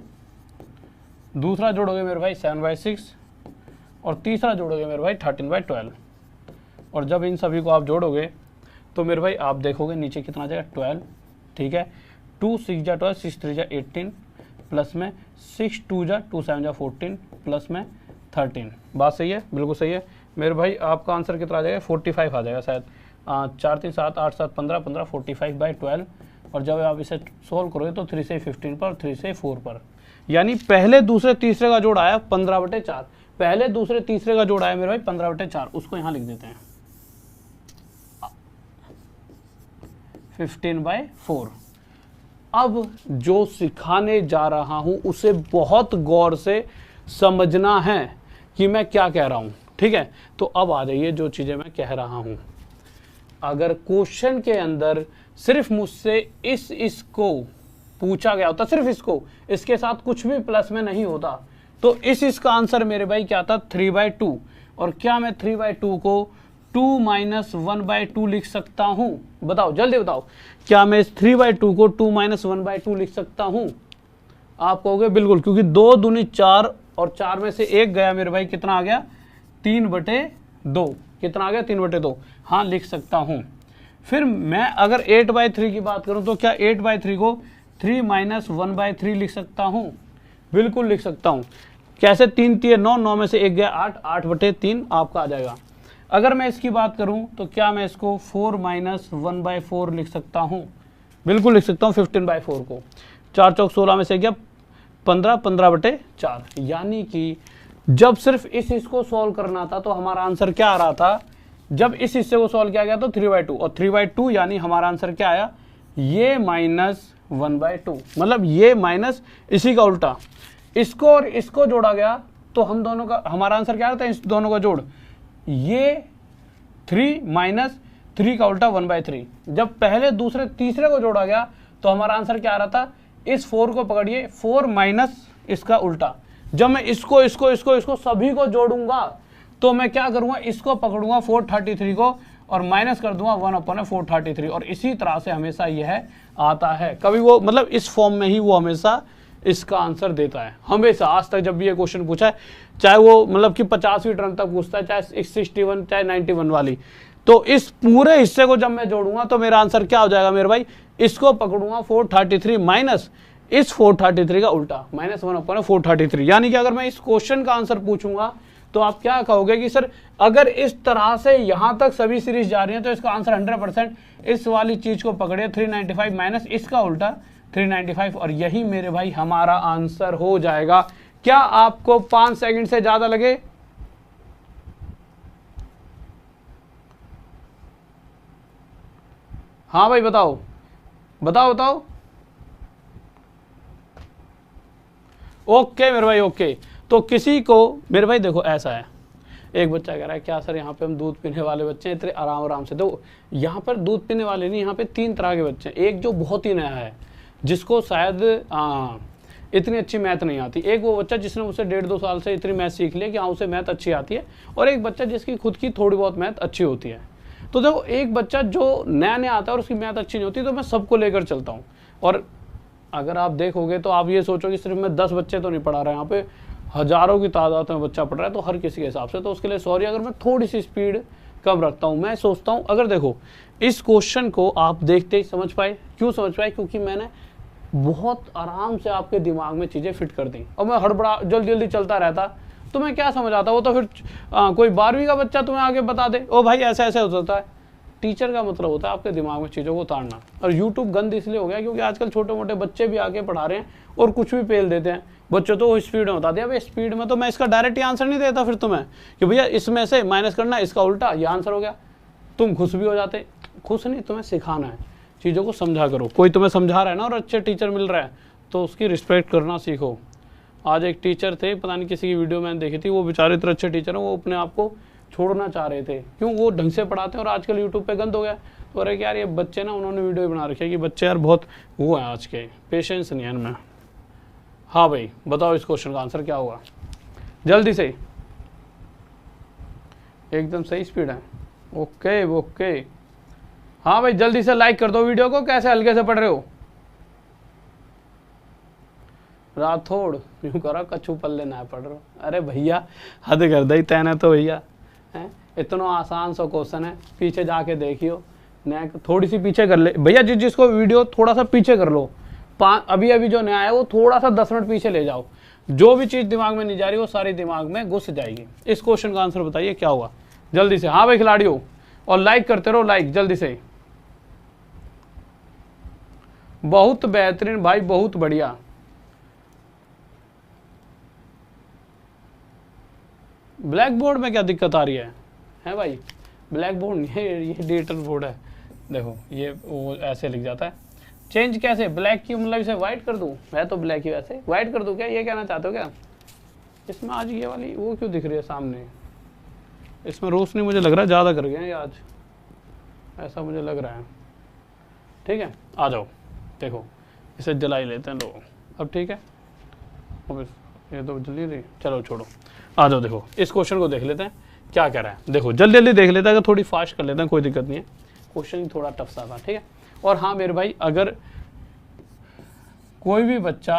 दूसरा जोड़ोगे मेरे भाई 7/6 और तीसरा जोड़ोगे मेरे भाई 13/12। और जब इन सभी को आप जोड़ोगे तो मेरे भाई आप देखोगे नीचे कितना आ जाएगा 12, ठीक है। 2 6 जा 12, 6 3 जा 18, प्लस में 6 2 जा 2 7 जा 14, प्लस में 13। बात सही है, बिल्कुल सही है मेरे भाई। आपका आंसर कितना आ जाएगा, 45 आ जाएगा शायद। 4 3 7 8 7 15 15 45/12। और जब आप इसे सोल्व करोगे तो 3 से 15 पर, 3 से 4 पर, यानी पहले दूसरे तीसरे का जोड़ आया 15/4। पहले दूसरे तीसरे का जोड़ आया मेरे भाई 15/4, उसको यहाँ लिख देते हैं 15/4। अब जो सिखाने जा रहा हूं उसे बहुत गौर से समझना है कि मैं क्या कह रहा हूं, ठीक है। तो अब आ जाइए जो चीजें मैं कह रहा हूं। अगर क्वेश्चन के अंदर सिर्फ मुझसे इसको पूछा गया होता, सिर्फ इसको, इसके साथ कुछ भी प्लस में नहीं होता, तो इसका आंसर मेरे भाई क्या था, 3/2। और क्या मैं 3/2 को 2 - 1/2 लिख सकता हूं? बताओ, जल्दी बताओ, क्या मैं इस 3/2 को 2 - 1/2 लिख सकता हूं? आप कहोगे बिल्कुल, क्योंकि 2 दूनी 4 और 4 में से 1 गया मेरे भाई, कितना आ गया, 3/2। कितना आ गया, 3/2। हाँ, लिख सकता हूं। फिर मैं अगर 8/3 की बात करूं तो क्या 8/3 को 3 - 1/3 लिख सकता हूं? बिल्कुल लिख सकता हूं। कैसे, 3 3 9, 9 में से 1 गया 8, 8/3 आपका आ जाएगा। अगर मैं इसकी बात करूं तो क्या मैं इसको 4 - 1/4 लिख सकता हूं? बिल्कुल लिख सकता हूं 15/4 को। 4 चौक 16 में से गया 15, 15/4। यानी कि जब सिर्फ इस हिस्से को सॉल्व करना था तो हमारा आंसर क्या आ रहा था, जब इस हिस्से को सॉल्व किया गया तो 3/2, और 3/2 यानी हमारा आंसर क्या आया, ये -1/2, मतलब ये माइनस इसी का उल्टा। इसको और इसको जोड़ा गया तो हम दोनों का, हमारा आंसर क्या आता है, इस दोनों का जोड़, ये 3 - 3 का उल्टा 1/3। जब पहले दूसरे तीसरे को जोड़ा गया तो हमारा आंसर क्या आ रहा था, इस 4 को पकड़िए, 4 माइनस इसका उल्टा। जब मैं इसको सभी को जोड़ूंगा तो मैं क्या करूंगा, इसको पकड़ूंगा 433 को और माइनस कर दूंगा 1/433। और इसी तरह से हमेशा यह आता है। कभी वो, मतलब इस फॉर्म में ही वो हमेशा इसका आंसर देता है, हमेशा। आज तक जब भी ये क्वेश्चन पूछा है, चाहे वो मतलब कि 50वीं टर्म तक पूछता है, चाहे 61, चाहे 91 वाली, तो इस पूरे हिस्से को जब मैं जोड़ूंगा तो मेरा आंसर क्या हो जाएगा मेरे भाई, इसको पकड़ूंगा 433 माइनस इस 433 का उल्टा, -1/433। यानी कि अगर मैं इस क्वेश्चन का आंसर पूछूंगा तो आप क्या कहोगे कि सर अगर इस तरह से यहां तक सभी सीरीज जा रही है तो इसका आंसर 100% इस वाली चीज को पकड़िए, 395 माइनस इसका उल्टा 395, और यही मेरे भाई हमारा आंसर हो जाएगा। क्या आपको 5 सेकंड से ज्यादा लगे? हाँ भाई, बताओ बताओ बताओ। ओके मेरे भाई, ओके। तो किसी को, मेरे भाई देखो ऐसा है, एक बच्चा कह रहा है क्या सर यहाँ पे हम दूध पीने वाले बच्चे हैं, इतने आराम से। तो यहाँ पर दूध पीने वाले नहीं, यहाँ पे 3 तरह के बच्चे हैं। एक जो बहुत ही नया है, जिसको शायद इतनी अच्छी मैथ नहीं आती। एक वो बच्चा जिसने मुझसे 1.5-2 साल से इतनी मैथ सीख ली कि हाँ उसे मैथ अच्छी आती है, और एक बच्चा जिसकी खुद की थोड़ी बहुत मैथ अच्छी होती है। तो देखो, एक बच्चा जो नया नया आता है और उसकी मैथ अच्छी नहीं होती, तो मैं सबको लेकर चलता हूँ। और अगर आप देखोगे तो आप ये सोचो कि सिर्फ मैं 10 बच्चे तो नहीं पढ़ा रहा, यहाँ पे हजारों की तादाद में बच्चा पढ़ रहा है, तो हर किसी के हिसाब से। तो उसके लिए सॉरी अगर मैं थोड़ी सी स्पीड कम रखता हूँ। मैं सोचता हूँ, अगर देखो इस क्वेश्चन को आप देखते ही समझ पाए। क्यों समझ पाए? क्योंकि मैंने बहुत आराम से आपके दिमाग में चीज़ें फिट कर दी। और मैं हड़बड़ा जल्दी जल्दी चलता रहता तो मैं क्या समझ आता, वो तो फिर कोई 12वीं का बच्चा तुम्हें आगे बता दे, ओ भाई ऐसे ऐसे हो जाता है। टीचर का मतलब होता है आपके दिमाग में चीज़ों को उतारना। और यूट्यूब गंद इसलिए हो गया क्योंकि आजकल छोटे मोटे बच्चे भी आके पढ़ा रहे हैं और कुछ भी पेल देते हैं। बच्चों तो स्पीड में बता दिया, भाई स्पीड में तो मैं इसका डायरेक्ट ही आंसर नहीं देता फिर तुम्हें कि भैया इसमें से माइनस करना, इसका उल्टा, ये आंसर हो गया। तुम खुश भी हो जाते। खुश नहीं, तुम्हें सिखाना है, चीज़ों को समझा करो। कोई तुम्हें समझा रहा है ना और अच्छे टीचर मिल रहा है तो उसकी रिस्पेक्ट करना सीखो। आज एक टीचर थे, पता नहीं किसी की वीडियो मैंने देखी थी, वो बेचारे इतने अच्छे टीचर हैं, वो अपने आप को छोड़ना चाह रहे थे, क्यों, वो ढंग से पढ़ाते हैं और आजकल यूट्यूब पे गंद हो गया। तो अरे यार ये बच्चे ना, उन्होंने वीडियो बना रखी है कि बच्चे यार बहुत वो है आज के, पेशेंस नहीं है इनमें। हाँ भाई बताओ इस क्वेश्चन का आंसर क्या होगा, जल्दी से, एकदम सही स्पीड है। ओके ओके, हाँ भाई जल्दी से लाइक कर दो वीडियो को, कैसे हल्के से पढ़ रहे हो। राठौड़ यूं करो कछू पल्ले ना पढ़ रहे हो, अरे भैया हद कर दी तैने तो भैया, हैं इतना आसान सा क्वेश्चन है, पीछे जाके देखियो, नया थोड़ी सी पीछे कर ले भैया, जिसको वीडियो थोड़ा सा पीछे कर लो, अभी अभी जो नया है वो थोड़ा सा 10 मिनट पीछे ले जाओ, जो भी चीज दिमाग में नहीं जा रही वो सारी दिमाग में घुस जाएगी। इस क्वेश्चन का आंसर बताइए क्या होगा, जल्दी से। हाँ भाई खिलाड़ियों, और लाइक करते रहो, लाइक जल्दी से। बहुत बेहतरीन भाई, बहुत बढ़िया। ब्लैक बोर्ड में क्या दिक्कत आ रही है भाई, ब्लैक बोर्ड नहीं है ये डिजिटल बोर्ड है, देखो ये वो ऐसे लिख जाता है। चेंज कैसे, ब्लैक की मतलब इसे वाइट कर दूं, मैं तो ब्लैक ही वैसे वाइट कर दूं क्या, ये कहना चाहते हो क्या। इसमें आज ये वाली वो क्यों दिख रही है सामने, इसमें रोशनी मुझे लग रहा है ज़्यादा कर गए हैं आज, ऐसा मुझे लग रहा है। ठीक है आ जाओ, देखो इसे जला ही लेते हैं लोग, अब ठीक है, अब ये तो जल्दी रही, चलो छोड़ो, आ जाओ। देखो इस क्वेश्चन को देख लेते हैं क्या कह रहा है, देखो जल्दी जल्दी देख लेते हैं, अगर थोड़ी फास्ट कर लेते हैं कोई दिक्कत नहीं है, क्वेश्चन थोड़ा टफ सा था। ठीक है, और हाँ मेरे भाई, अगर कोई भी बच्चा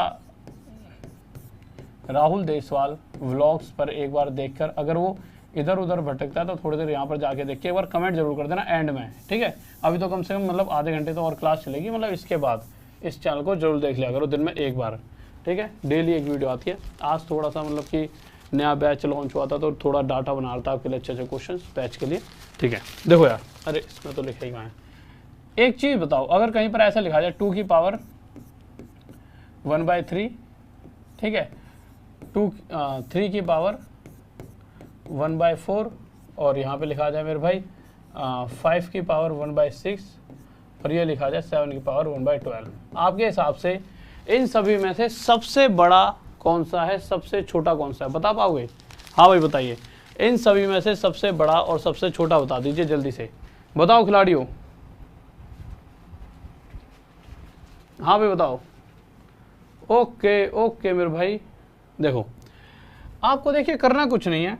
राहुल देसवाल व्लॉग्स पर एक बार देखकर अगर वो इधर उधर भटकता है तो थोड़ी देर यहाँ पर जाके देख के एक बार कमेंट जरूर कर देना एंड में। ठीक है, अभी तो कम से कम मतलब आधे घंटे तो और क्लास चलेगी, मतलब इसके बाद इस चैनल को जरूर देख लिया करो दिन में एक बार। ठीक है, डेली एक वीडियो आती है। आज थोड़ा सा मतलब कि नया बैच लॉन्च हुआ था तो थोड़ा डाटा बना रहा था आपके लिए, अच्छे अच्छे क्वेश्चन बैच के लिए। ठीक है, देखो यार, अरे इसमें तो लिखा ही कहाँ है, एक चीज़ बताओ, अगर कहीं पर ऐसा लिखा जाए 2 की पावर 1/3, ठीक है, 3 की पावर 1/4, और यहाँ पे लिखा जाए मेरे भाई 5 की पावर 1/6, और ये लिखा जाए 7 की पावर 1/12, आपके हिसाब से इन सभी में से सबसे बड़ा कौन सा है, सबसे छोटा कौन सा है, बता पाओगे। हाँ भाई बताइए, इन सभी में से सबसे बड़ा और सबसे छोटा बता दीजिए जल्दी से, बताओ खिलाड़ियों। हाँ भाई बताओ। ओके ओके मेरे भाई, देखो आपको देखिए करना कुछ नहीं है,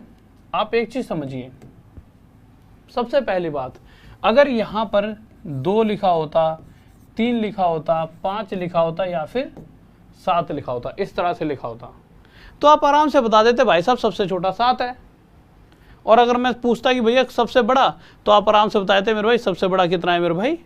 आप एक चीज समझिए। सबसे पहली बात, अगर यहाँ पर 2 लिखा होता, 3 लिखा होता, 5 लिखा होता, या फिर 7 लिखा होता, इस तरह से लिखा होता, तो आप आराम से बता देते भाई साहब सबसे छोटा 7 है। और अगर मैं पूछता कि भैया सबसे बड़ा, तो आप आराम से बता देते मेरे भाई सबसे बड़ा कितना है मेरे भाई,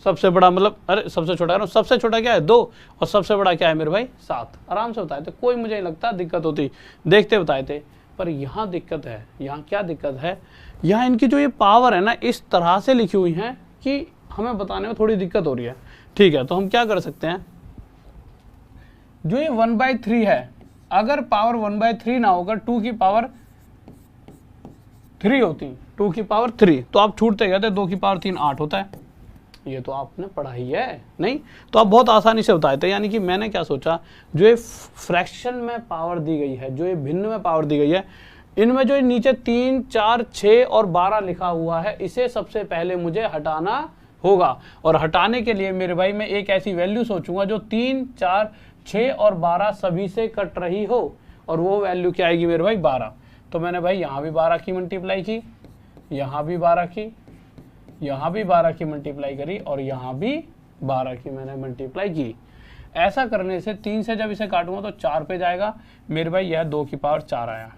सबसे बड़ा मतलब, अरे सबसे छोटा है, सबसे छोटा क्या है 2, और सबसे बड़ा क्या है मेरे भाई 7, आराम से बताए थे, कोई मुझे नहीं लगता दिक्कत होती, देखते बताए थे। पर यहाँ दिक्कत है, यहाँ क्या दिक्कत है, यहाँ इनकी जो ये पावर है ना इस तरह से लिखी हुई है कि हमें बताने में थोड़ी दिक्कत हो रही है। ठीक है, तो हम क्या कर सकते हैं, जो ये 1/3 है, अगर पावर 1/3 ना होकर 2 की पावर 3 होती, 2 की पावर 3, तो आप छूटते गए थे, 2 की पावर 3 8 होता है। ये तो आपने पढ़ा ही है नहीं, तो आप बहुत आसानी से बताए थे। यानी कि मैंने क्या सोचा, जो ये फ्रैक्शन में पावर दी गई है, जो ये भिन्न में पावर दी गई है, इनमें जो नीचे 3, 4, 6 और 12 लिखा हुआ है, इसे सबसे पहले मुझे हटाना होगा। और हटाने के लिए मेरे भाई मैं एक ऐसी वैल्यू सोचूंगा जो 3, 4, 6 और 12 सभी से कट रही हो, और वो वैल्यू क्या आएगी मेरे भाई 12। तो मैंने भाई यहाँ भी 12 की मल्टीप्लाई की, यहाँ भी 12 की, यहाँ भी 12 की मल्टीप्लाई करी, और यहाँ भी 12 की मैंने मल्टीप्लाई की। ऐसा करने से 3 से जब इसे काटूंगा तो 4 पे जाएगा मेरे भाई, यह 2 की पावर 4 आया।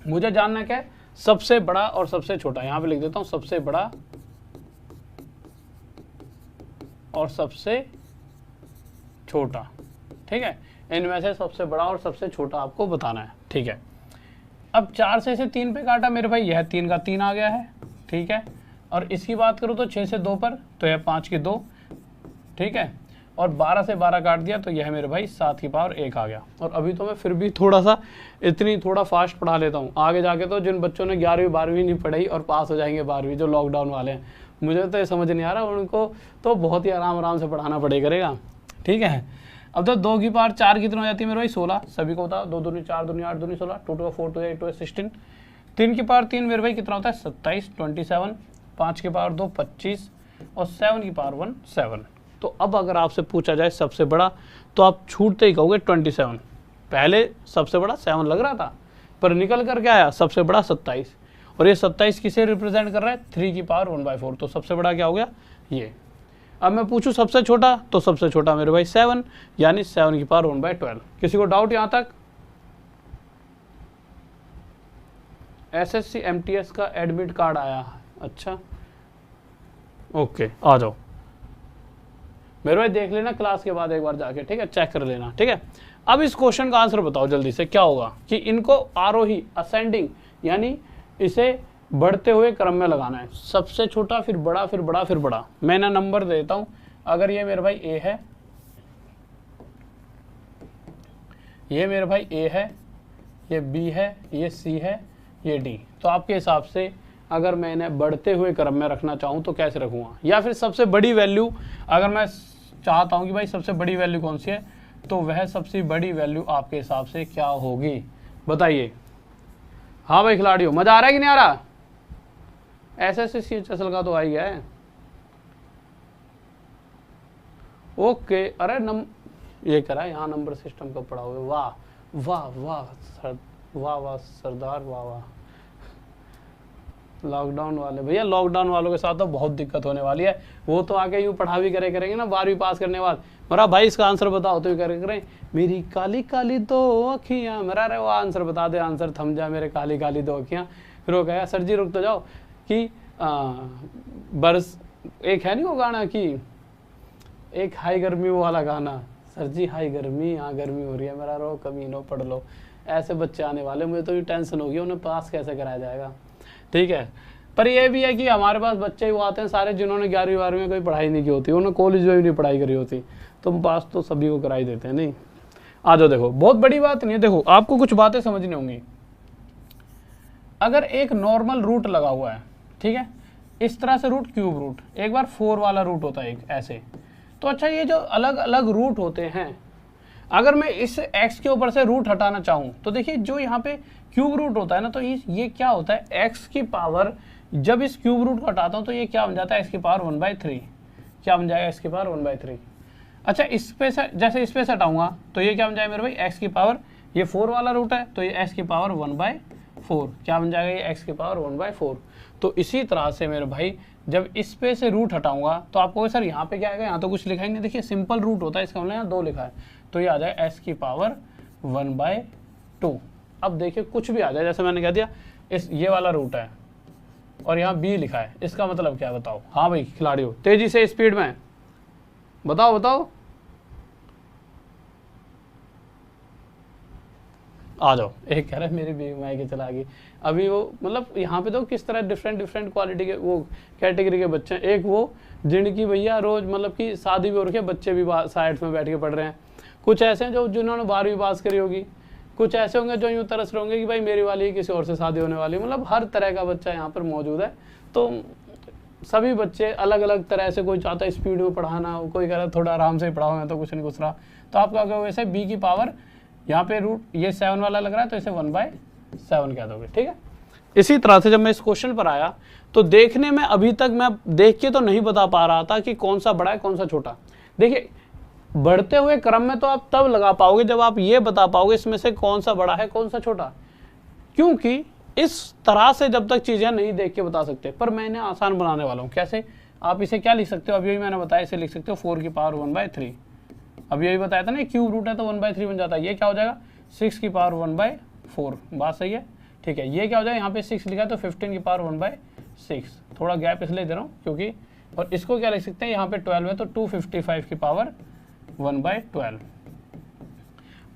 मुझे जानना क्या है, सबसे बड़ा और सबसे छोटा। यहाँ पे लिख देता हूँ सबसे बड़ा और सबसे छोटा। ठीक है, इनमें से सबसे बड़ा और सबसे छोटा आपको बताना है। ठीक है, अब 4 से इसे 3 पे काटा मेरे भाई, यह 3 का 3 आ गया है। ठीक है, और इसकी बात करूँ तो 6 से 2 पर, तो यह 5 की 2। ठीक है, और 12 से 12 काट दिया तो यह मेरे भाई 7 की पावर 1 आ गया। और अभी तो मैं फिर भी थोड़ा फास्ट पढ़ा लेता हूँ, आगे जाके तो जिन बच्चों ने 11वीं 12वीं नहीं पढ़ाई और पास हो जाएंगे 12वीं, जो लॉकडाउन वाले हैं, मुझे तो ये समझ नहीं आ रहा, उनको तो बहुत ही आराम से पढ़ाना पड़े करेगा। ठीक है, अब तो 2 की पावर 4 कितनी हो जाती है मेरे भाई 16, सभी को बता, 2 दूनी 4 दूनी 8 दूनी 16, 2 2 4 2 8 2 16, 3 की पावर 3 मेरे भाई कितना होता है 27, 27, 5 की पावर 2 25 और 7 की पावर 1 7। तो अब अगर आपसे पूछा जाए सबसे बड़ा, तो आप छूटते ही कहोगे 27। पहले सबसे बड़ा 7 लग रहा था, पर निकल कर क्या आया सबसे बड़ा 27, और ये 27 किसे रिप्रेजेंट कर रहा है 3 की पावर 1/4। तो सबसे बड़ा क्या हो गया ये। अब मैं पूछूं सबसे छोटा, तो सबसे छोटा मेरे भाई 7, यानी 7 की पावर 1/12। किसी को डाउट यहां तक? एसएससी एमटीएस का एडमिट कार्ड आया, अच्छा ओके, आ जाओ मेरे भाई, देख लेना क्लास के बाद एक बार जाके, ठीक है, चेक कर लेना, ठीक है। अब इस क्वेश्चन का आंसर बताओ जल्दी से, क्या होगा कि इनको आरोही असेंडिंग यानी इसे बढ़ते हुए क्रम में लगाना है, सबसे छोटा फिर बड़ा फिर बड़ा फिर बड़ा। मैं ना नंबर देता हूं, अगर ये मेरे भाई ए है, ये मेरे भाई ए है, ये बी है, ये सी है, ये डी, तो आपके हिसाब से अगर मैं इन्हें बढ़ते हुए क्रम में रखना चाहूं तो कैसे रखूंगा, या फिर सबसे बड़ी वैल्यू अगर मैं चाहता हूं कि भाई सबसे बड़ी वैल्यू कौन सी है, तो वह सबसे बड़ी वैल्यू आपके हिसाब से क्या होगी बताइए। हाँ भाई खिलाड़ियों, मजा आ रहा है कि नहीं आ रहा? एसएससी CHSL का तो आ ही गया है। ओके, अरे ये करा यहाँ नंबर सिस्टम का पढ़ा हुआ, वाह वाह वाह वाह वाह सरदार, वाह वाह। लॉकडाउन वाले भैया, लॉकडाउन वालों के साथ तो बहुत दिक्कत होने वाली है, वो तो आके यूँ पढ़ा भी करेंगे ना 12वीं पास करने बाद, मेरा भाई इसका आंसर बताओ तो करें, मेरी काली काली दो अखियां, मेरा अरे वो आंसर बता दे, आंसर थम जा मेरे काली काली दो अखियां। फिर वो कहेगा सर जी रुक तो जाओ कि बरस, एक है नहीं वो गाना कि एक हाई गर्मी वाला गाना, सर जी हाई गर्मी, यहाँ गर्मी हो रही है, मेरा रो कमीनो पढ़ लो। ऐसे बच्चे आने वाले, मुझे तो ये टेंशन होगी उन्हें पास कैसे कराया जाएगा, ठीक है। पर ये भी है कि हमारे पास बच्चे वो आते हैं सारे जिन्होंने 11वीं 12वीं में कोई पढ़ाई नहीं की होती, उन्होंने कॉलेज में भी नहीं पढ़ाई करी होती, तो पास तो सभी को कराई देते हैं। नहीं आ जाओ, देखो बहुत बड़ी बात नहीं है, देखो आपको कुछ बातें समझनी होंगी। अगर एक नॉर्मल रूट लगा हुआ है, ठीक है, इस तरह से रूट, क्यूब रूट, एक बार 4 वाला रूट होता है एक ऐसे, तो अच्छा ये जो अलग अलग रूट होते हैं, अगर मैं इस x के ऊपर से रूट हटाना चाहूं तो देखिए जो यहाँ पे क्यूब रूट होता है ना, तो ये क्या होता है x की पावर, जब इस क्यूब रूट को हटाता हूं तो ये क्या बन जाता है x की पावर 1/3, क्या बन जाएगा x की पावर 1/3। अच्छा इस पे से जैसे इस पे से हटाऊंगा तो ये क्या बन जाएगा मेरे भाई x की पावर, ये 4 वाला रूट है तो ये x की पावर 1/4, क्या बन जाएगा ये x की पावर 1/4। तो इसी तरह से मेरे भाई जब इस पे से रूट हटाऊंगा तो आपको सर यहाँ पे क्या आएगा, यहाँ तो कुछ लिखा ही नहीं, देखिए सिंपल रूट होता है, इसका मतलब यहाँ 2 लिखा है, तो ये आ जाए s की पावर 1/2। अब देखिए कुछ भी आ जाए, जैसे मैंने कह दिया इस ये वाला रूट है और यहाँ b लिखा है, इसका मतलब क्या बताओ। हाँ भाई खिलाड़ियों, तेजी से स्पीड में बताओ बताओ, आ जाओ। एक कह रहा है मेरी बीवी मायके चला गई, अभी वो मतलब यहाँ पे तो किस तरह डिफरेंट क्वालिटी के वो कैटेगरी के बच्चे हैं। एक वो जिनकी भैया रोज मतलब कि शादी भी हो रखी है, बच्चे भी साइड में बैठ के पढ़ रहे हैं। कुछ ऐसे हैं जो जिन्होंने 12वीं पास करी होगी, कुछ ऐसे होंगे जो यूँ तरस रहे होंगे कि भाई मेरी वाली किसी और से शादी होने वाली, मतलब हर तरह का बच्चा यहाँ पर मौजूद है। तो सभी बच्चे अलग अलग तरह से, कोई चाहता है स्पीड में पढ़ाना, कोई कह रहा है थोड़ा आराम से ही पढ़ाओ, मैं तो कुछ नहीं घुस रहा। तो आप क्या कहोगे, वैसे b की पावर यहाँ पे रूट ये 7 वाला लग रहा है तो इसे 1/7 कह दोगे, ठीक है। इसी तरह से जब मैं इस क्वेश्चन पर आया तो देखने में अभी तक मैं देख के तो नहीं बता पा रहा था कि कौन सा बड़ा है कौन सा छोटा। देखिए बढ़ते हुए क्रम में तो आप तब लगा पाओगे जब आप ये बता पाओगे इसमें से कौन सा बड़ा है कौन सा छोटा, क्योंकि इस तरह से जब तक चीजें नहीं देख के बता सकते। पर मैंने आसान बनाने वाला हूँ। कैसे? आप इसे क्या लिख सकते हो, अभी मैंने बताया, इसे लिख सकते हो 4 की पावर 1/3। अब यही बताया था ना, क्यूब रूट है तो 1/3 बन जाता है। ये क्या हो जाएगा 6 की पावर 1/4। बात सही है, ठीक है। ये क्या हो जाएगा, यहाँ पे 6 लिखा है तो 15 की पावर 1/6। थोड़ा गैप इसलिए दे रहा हूँ क्योंकि, और इसको क्या लिख सकते हैं, यहाँ पे 12 है तो 255 की पावर 1/12।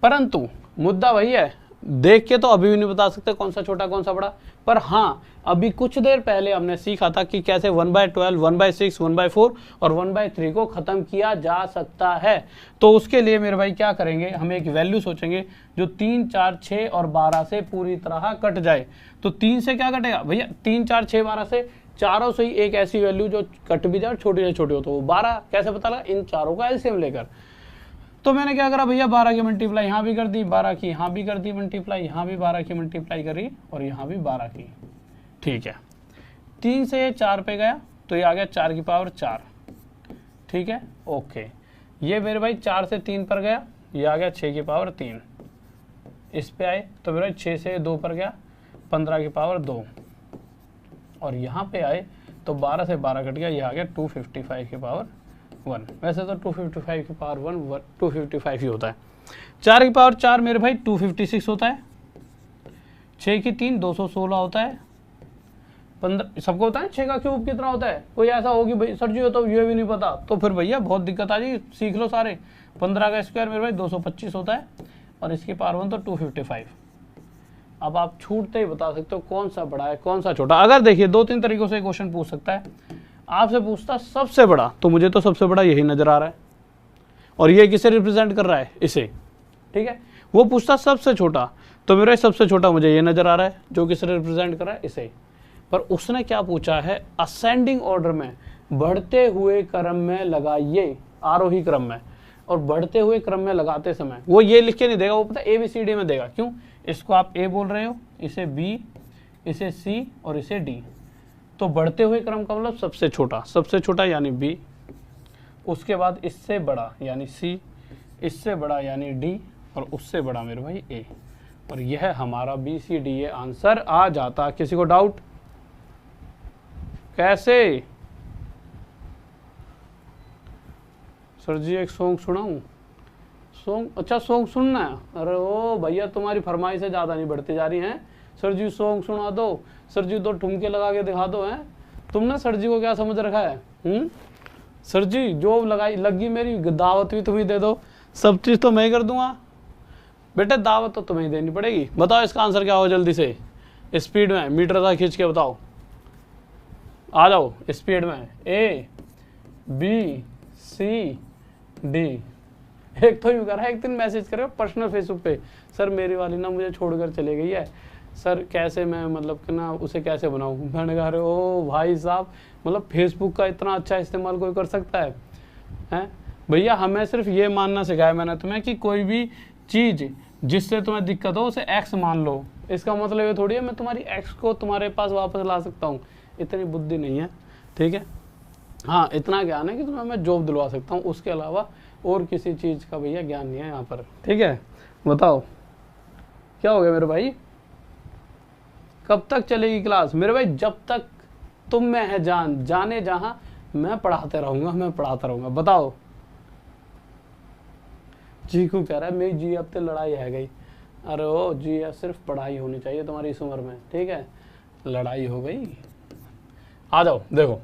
परंतु मुद्दा वही है, देख के तो अभी भी नहीं बता सकते कौन सा छोटा कौन सा बड़ा। पर हाँ, अभी कुछ देर पहले हमने सीखा था कि कैसे 1/12, 1/6, 1/4 और 1/3 को खत्म किया जा सकता है। तो उसके लिए मेरे भाई क्या करेंगे, हम एक वैल्यू सोचेंगे जो 3, 4, 6 और 12 से पूरी तरह कट जाए। तो 3 से क्या कटेगा भैया, 3, 4, 6, 12 से चारों से ही एक ऐसी वैल्यू जो कट भी जाए और छोटी से छोटी हो, तो वो 12 कैसे पता लगा, इन चारों का एलसीएम लेकर। तो मैंने क्या करा भैया, 12 की मल्टीप्लाई यहाँ भी कर दी, 12 की यहाँ भी कर दी मल्टीप्लाई, यहाँ भी 12 की मल्टीप्लाई करी और यहाँ भी 12 की। ठीक है, 3 से ये 4 पे गया तो ये आ गया 4 की पावर 4। ठीक है, ओके। ये मेरे भाई 4 से 3 पर गया, ये आ गया 6 की पावर 3। इस पे आए तो मेरे भाई 6 से 2 पर गया, 15 की पावर 2। और यहाँ पे आए तो 12 से 12 कट गया, ये आ गया 255 की पावर 1। वैसे तो 255 की पावर 1 255 ही होता है। 4 की पावर 4 मेरे भाई 256 होता है। 6 की 3 216 होता है। 15 सबको होता है 6 का क्यूब कितना होता है। कोई ऐसा होगी भाई सर जी तो ये भी नहीं पता, तो फिर भैया बहुत दिक्कत आ जाएगी, सीख लो सारे। 15 का स्क्वायर मेरे भाई 225 होता है और इसकी पावर 1 तो 255। अब आप छूटते ही बता सकते हो कौन सा बड़ा है कौन सा छोटा। अगर देखिए 2-3 तरीकों से क्वेश्चन पूछ सकता है। आपसे पूछता सबसे बड़ा, तो मुझे तो सबसे बड़ा यही नजर आ रहा है और ये किसे रिप्रेजेंट कर रहा है, इसे। ठीक है, वो पूछता सबसे छोटा, तो मेरा सबसे छोटा मुझे ये नजर आ रहा है जो किसे रिप्रेजेंट कर रहा है, इसे। पर उसने क्या पूछा है, असेंडिंग ऑर्डर में, बढ़ते हुए क्रम में लगाइए, आरोही क्रम में। और बढ़ते हुए क्रम में लगाते समय वो ये लिख के नहीं देगा, वो पता ABCD में देगा। क्यों, इसको आप A बोल रहे हो, इसे B, इसे C और इसे D। तो बढ़ते हुए क्रम का मतलब सबसे छोटा यानी B, उसके बाद इससे बड़ा यानी C, इससे बड़ा यानी D और उससे बड़ा मेरे भाई A। और यह हमारा BCD आंसर आ जाता। किसी को डाउट? कैसे सर जी एक सॉन्ग सुनाऊं? सॉन्ग? अच्छा सॉन्ग सुनना है। अरे ओ भैया तुम्हारी फरमाइशें ज़्यादा नहीं बढ़ती जा रही हैं। सर जी सॉन्ग सुना दो, सर जी दो ठुमके लगा के दिखा दो। हैं तुमने सर जी को क्या समझ रखा है? सर जी जॉब लगाई लगी मेरी, दावत भी तुम्हें दे दो, सब चीज़ तो मैं ही कर दूंगा। बेटे दावत तो तुम्हें ही देनी पड़ेगी। बताओ इसका आंसर क्या हो, जल्दी से स्पीड में मीटर सा खींच के बताओ। आ जाओ स्पीड में। ABCD। एक तो यूँ करा, एक दिन मैसेज करे पर्सनल फेसबुक पे, सर मेरी वाली ना मुझे छोड़कर चले गई है, सर कैसे मैं मतलब कि ना उसे कैसे बनाऊँ। मैंने कहा अरे ओ भाई साहब, मतलब फेसबुक का इतना अच्छा इस्तेमाल कोई कर सकता है? हैं भैया, हमें सिर्फ ये मानना सिखाया मैंने तुम्हें कि कोई भी चीज़ जिससे तुम्हें दिक्कत हो उसे एक्स मान लो। इसका मतलब ये थोड़ी है मैं तुम्हारी एक्स को तुम्हारे पास वापस ला सकता हूँ, इतनी बुद्धि नहीं है। ठीक है, हाँ इतना ज्ञान है कि तुम्हें मैं जॉब दिलवा सकता हूँ, उसके अलावा और किसी चीज़ का भैया ज्ञान नहीं है यहाँ पर। ठीक है, बताओ क्या हो गया मेरे भाई? कब तक चलेगी क्लास मेरे भाई? जब तक तुम में है जान, जाने जहाँ मैं पढ़ाते रहूँगा। बताओ। जी को कह रहा है मेरी जी अब तो लड़ाई है गई। अरे ओ जी सिर्फ पढ़ाई होनी चाहिए तुम्हारी इस उम्र में। ठीक है, लड़ाई हो गई। आ जाओ देखो,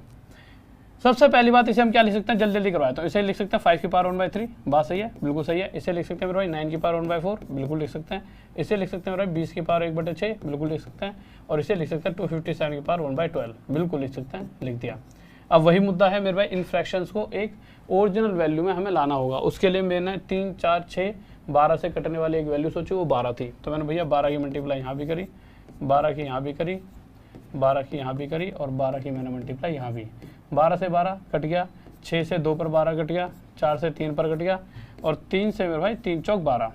सबसे पहली बात इसे हम क्या लिख सकते हैं, जल्दी करवाया तो इसे लिख सकते हैं 5 की पावर 1/3। बात सही है, बिल्कुल सही है। इसे लिख सकते हैं मेरे भाई 9 की पावर 1/4, बिल्कुल लिख सकते हैं। इसे लिख सकते हैं मेरे भाई 20 की पावर 1/6, बिल्कुल लिख सकते हैं। और इसे लिख सकते हैं 257 की पावर 1/12, बिल्कुल लिख सकते हैं, लिख दिया। अब वही मुद्दा है मेरे भाई, इन फ्रैक्शंस को एक ओरिजिनल वैल्यू में हमें लाना होगा। उसके लिए मैंने 3, 4, 6, 12 से कटने वाली एक वैल्यू सोची, वो 12 थी। तो मैंने भैया 12 की मल्टीप्लाई यहाँ भी करी, 12 की यहाँ भी करी, 12 की यहाँ भी करी और 12 की मैंने मल्टीप्लाई यहाँ भी। 12 से 12 कट गया, 6 से 2 पर 12 कट गया, 4 से 3 पर कट गया और 3 से मेरे भाई 3 चौक 12।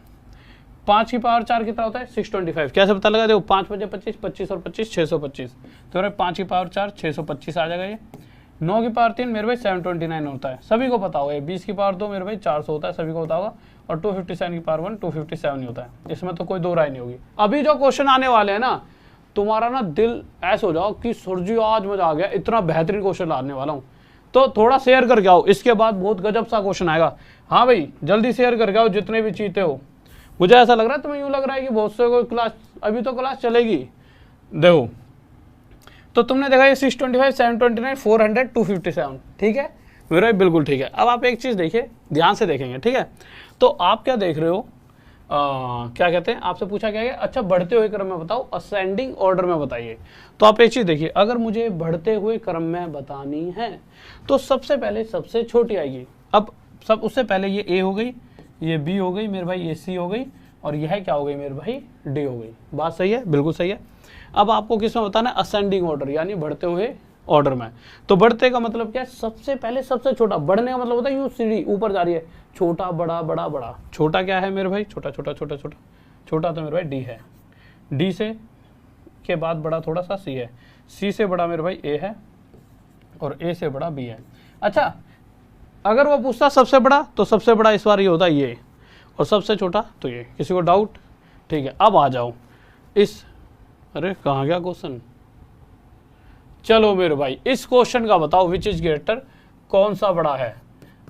5 की पावर 4 कितना होता है? 625। कैसे पता लगा? देखो 5 बजे 25, 25 और 25 625। तो मेरे 5 की पावर 4 625 आ जाएगा ये। 9 की पावर 3 मेरे भाई 729 होता है, सभी को पता होगा। 20 की पावर 2 मेरे भाई 400 होता है, सभी को पता होगा। और 257 की पावर 1 257 ही होता है, इसमें तो कोई दो राय नहीं होगी। अभी जो क्वेश्चन आने वाले हैं ना, तुम्हारा ना दिल ऐसा हो जाओ कि सर जी आज मजा आ गया, इतना बेहतरीन क्वेश्चन लाने वाला हूँ। तो थोड़ा शेयर करके आओ, इसके बाद बहुत गजब सा क्वेश्चन आएगा। हाँ भाई जल्दी शेयर करके आओ जितने भी चीते हो। मुझे ऐसा लग रहा है, तुम्हें यूँ लग रहा है कि बहुत से कोई क्लास, अभी तो क्लास चलेगी। देखो तो तुमने देखा ये 625, 729, 400, 257। ठीक है मेरा बिल्कुल ठीक है। अब आप एक चीज़ देखिए, ध्यान से देखेंगे। ठीक है, तो आप क्या देख रहे हो, क्या कहते हैं, आपसे पूछा क्या है, अच्छा बढ़ते हुए क्रम में बताओ, असेंडिंग ऑर्डर में बताइए। तो आप एक चीज़ देखिए, अगर मुझे बढ़ते हुए क्रम में बतानी है तो सबसे पहले सबसे छोटी आएगी। अब सब उससे पहले ये A हो गई, ये B हो गई मेरे भाई, ये C हो गई और यह क्या हो गई मेरे भाई, D हो गई। बात सही है, बिल्कुल सही है। अब आपको किसमें बताना है, असेंडिंग ऑर्डर यानी बढ़ते हुए ऑर्डर में। तो बढ़ते का मतलब क्या है, सबसे पहले सबसे छोटा, बढ़ने का मतलब होता है यूं सीढ़ी ऊपर जा रही है, छोटा बड़ा बड़ा बड़ा। छोटा क्या है मेरे भाई, छोटा छोटा छोटा छोटा छोटा तो मेरे भाई डी है, डी से के बाद बड़ा थोड़ा सा सी है, सी से बड़ा मेरे भाई ए है, और ए से बड़ा बी है। अच्छा, अगर वो पूछता सबसे बड़ा, तो सबसे बड़ा इस बार ये होता ये, और सबसे छोटा तो ये। किसी को डाउट? ठीक है, अब आ जाओ इस, अरे कहाँ गया क्वेश्चन, चलो मेरे भाई इस क्वेश्चन का बताओ, विच इज ग्रेटर, कौन सा बड़ा है।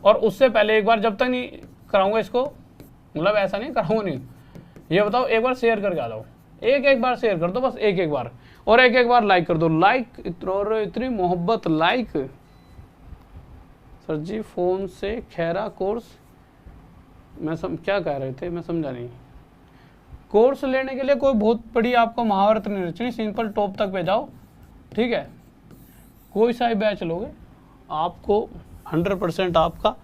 और उससे पहले एक बार, जब तक नहीं कराऊंगा इसको, मतलब ऐसा नहीं कराऊंगा नहीं, ये बताओ एक बार शेयर करके आ जाओ, एक बार शेयर कर दो बस, एक बार, और एक बार लाइक कर दो। लाइक इतनी मोहब्बत, लाइक। सर जी फोन से खैरा कोर्स, क्या कह रहे थे, मैं समझा नहीं। कोर्स लेने के लिए कोई बहुत बड़ी आपको महारत नहीं रचनी, सिंपल टॉप तक पे जाओ, ठीक है। कोई सा ही बैच लोगे, आपको 100% आपका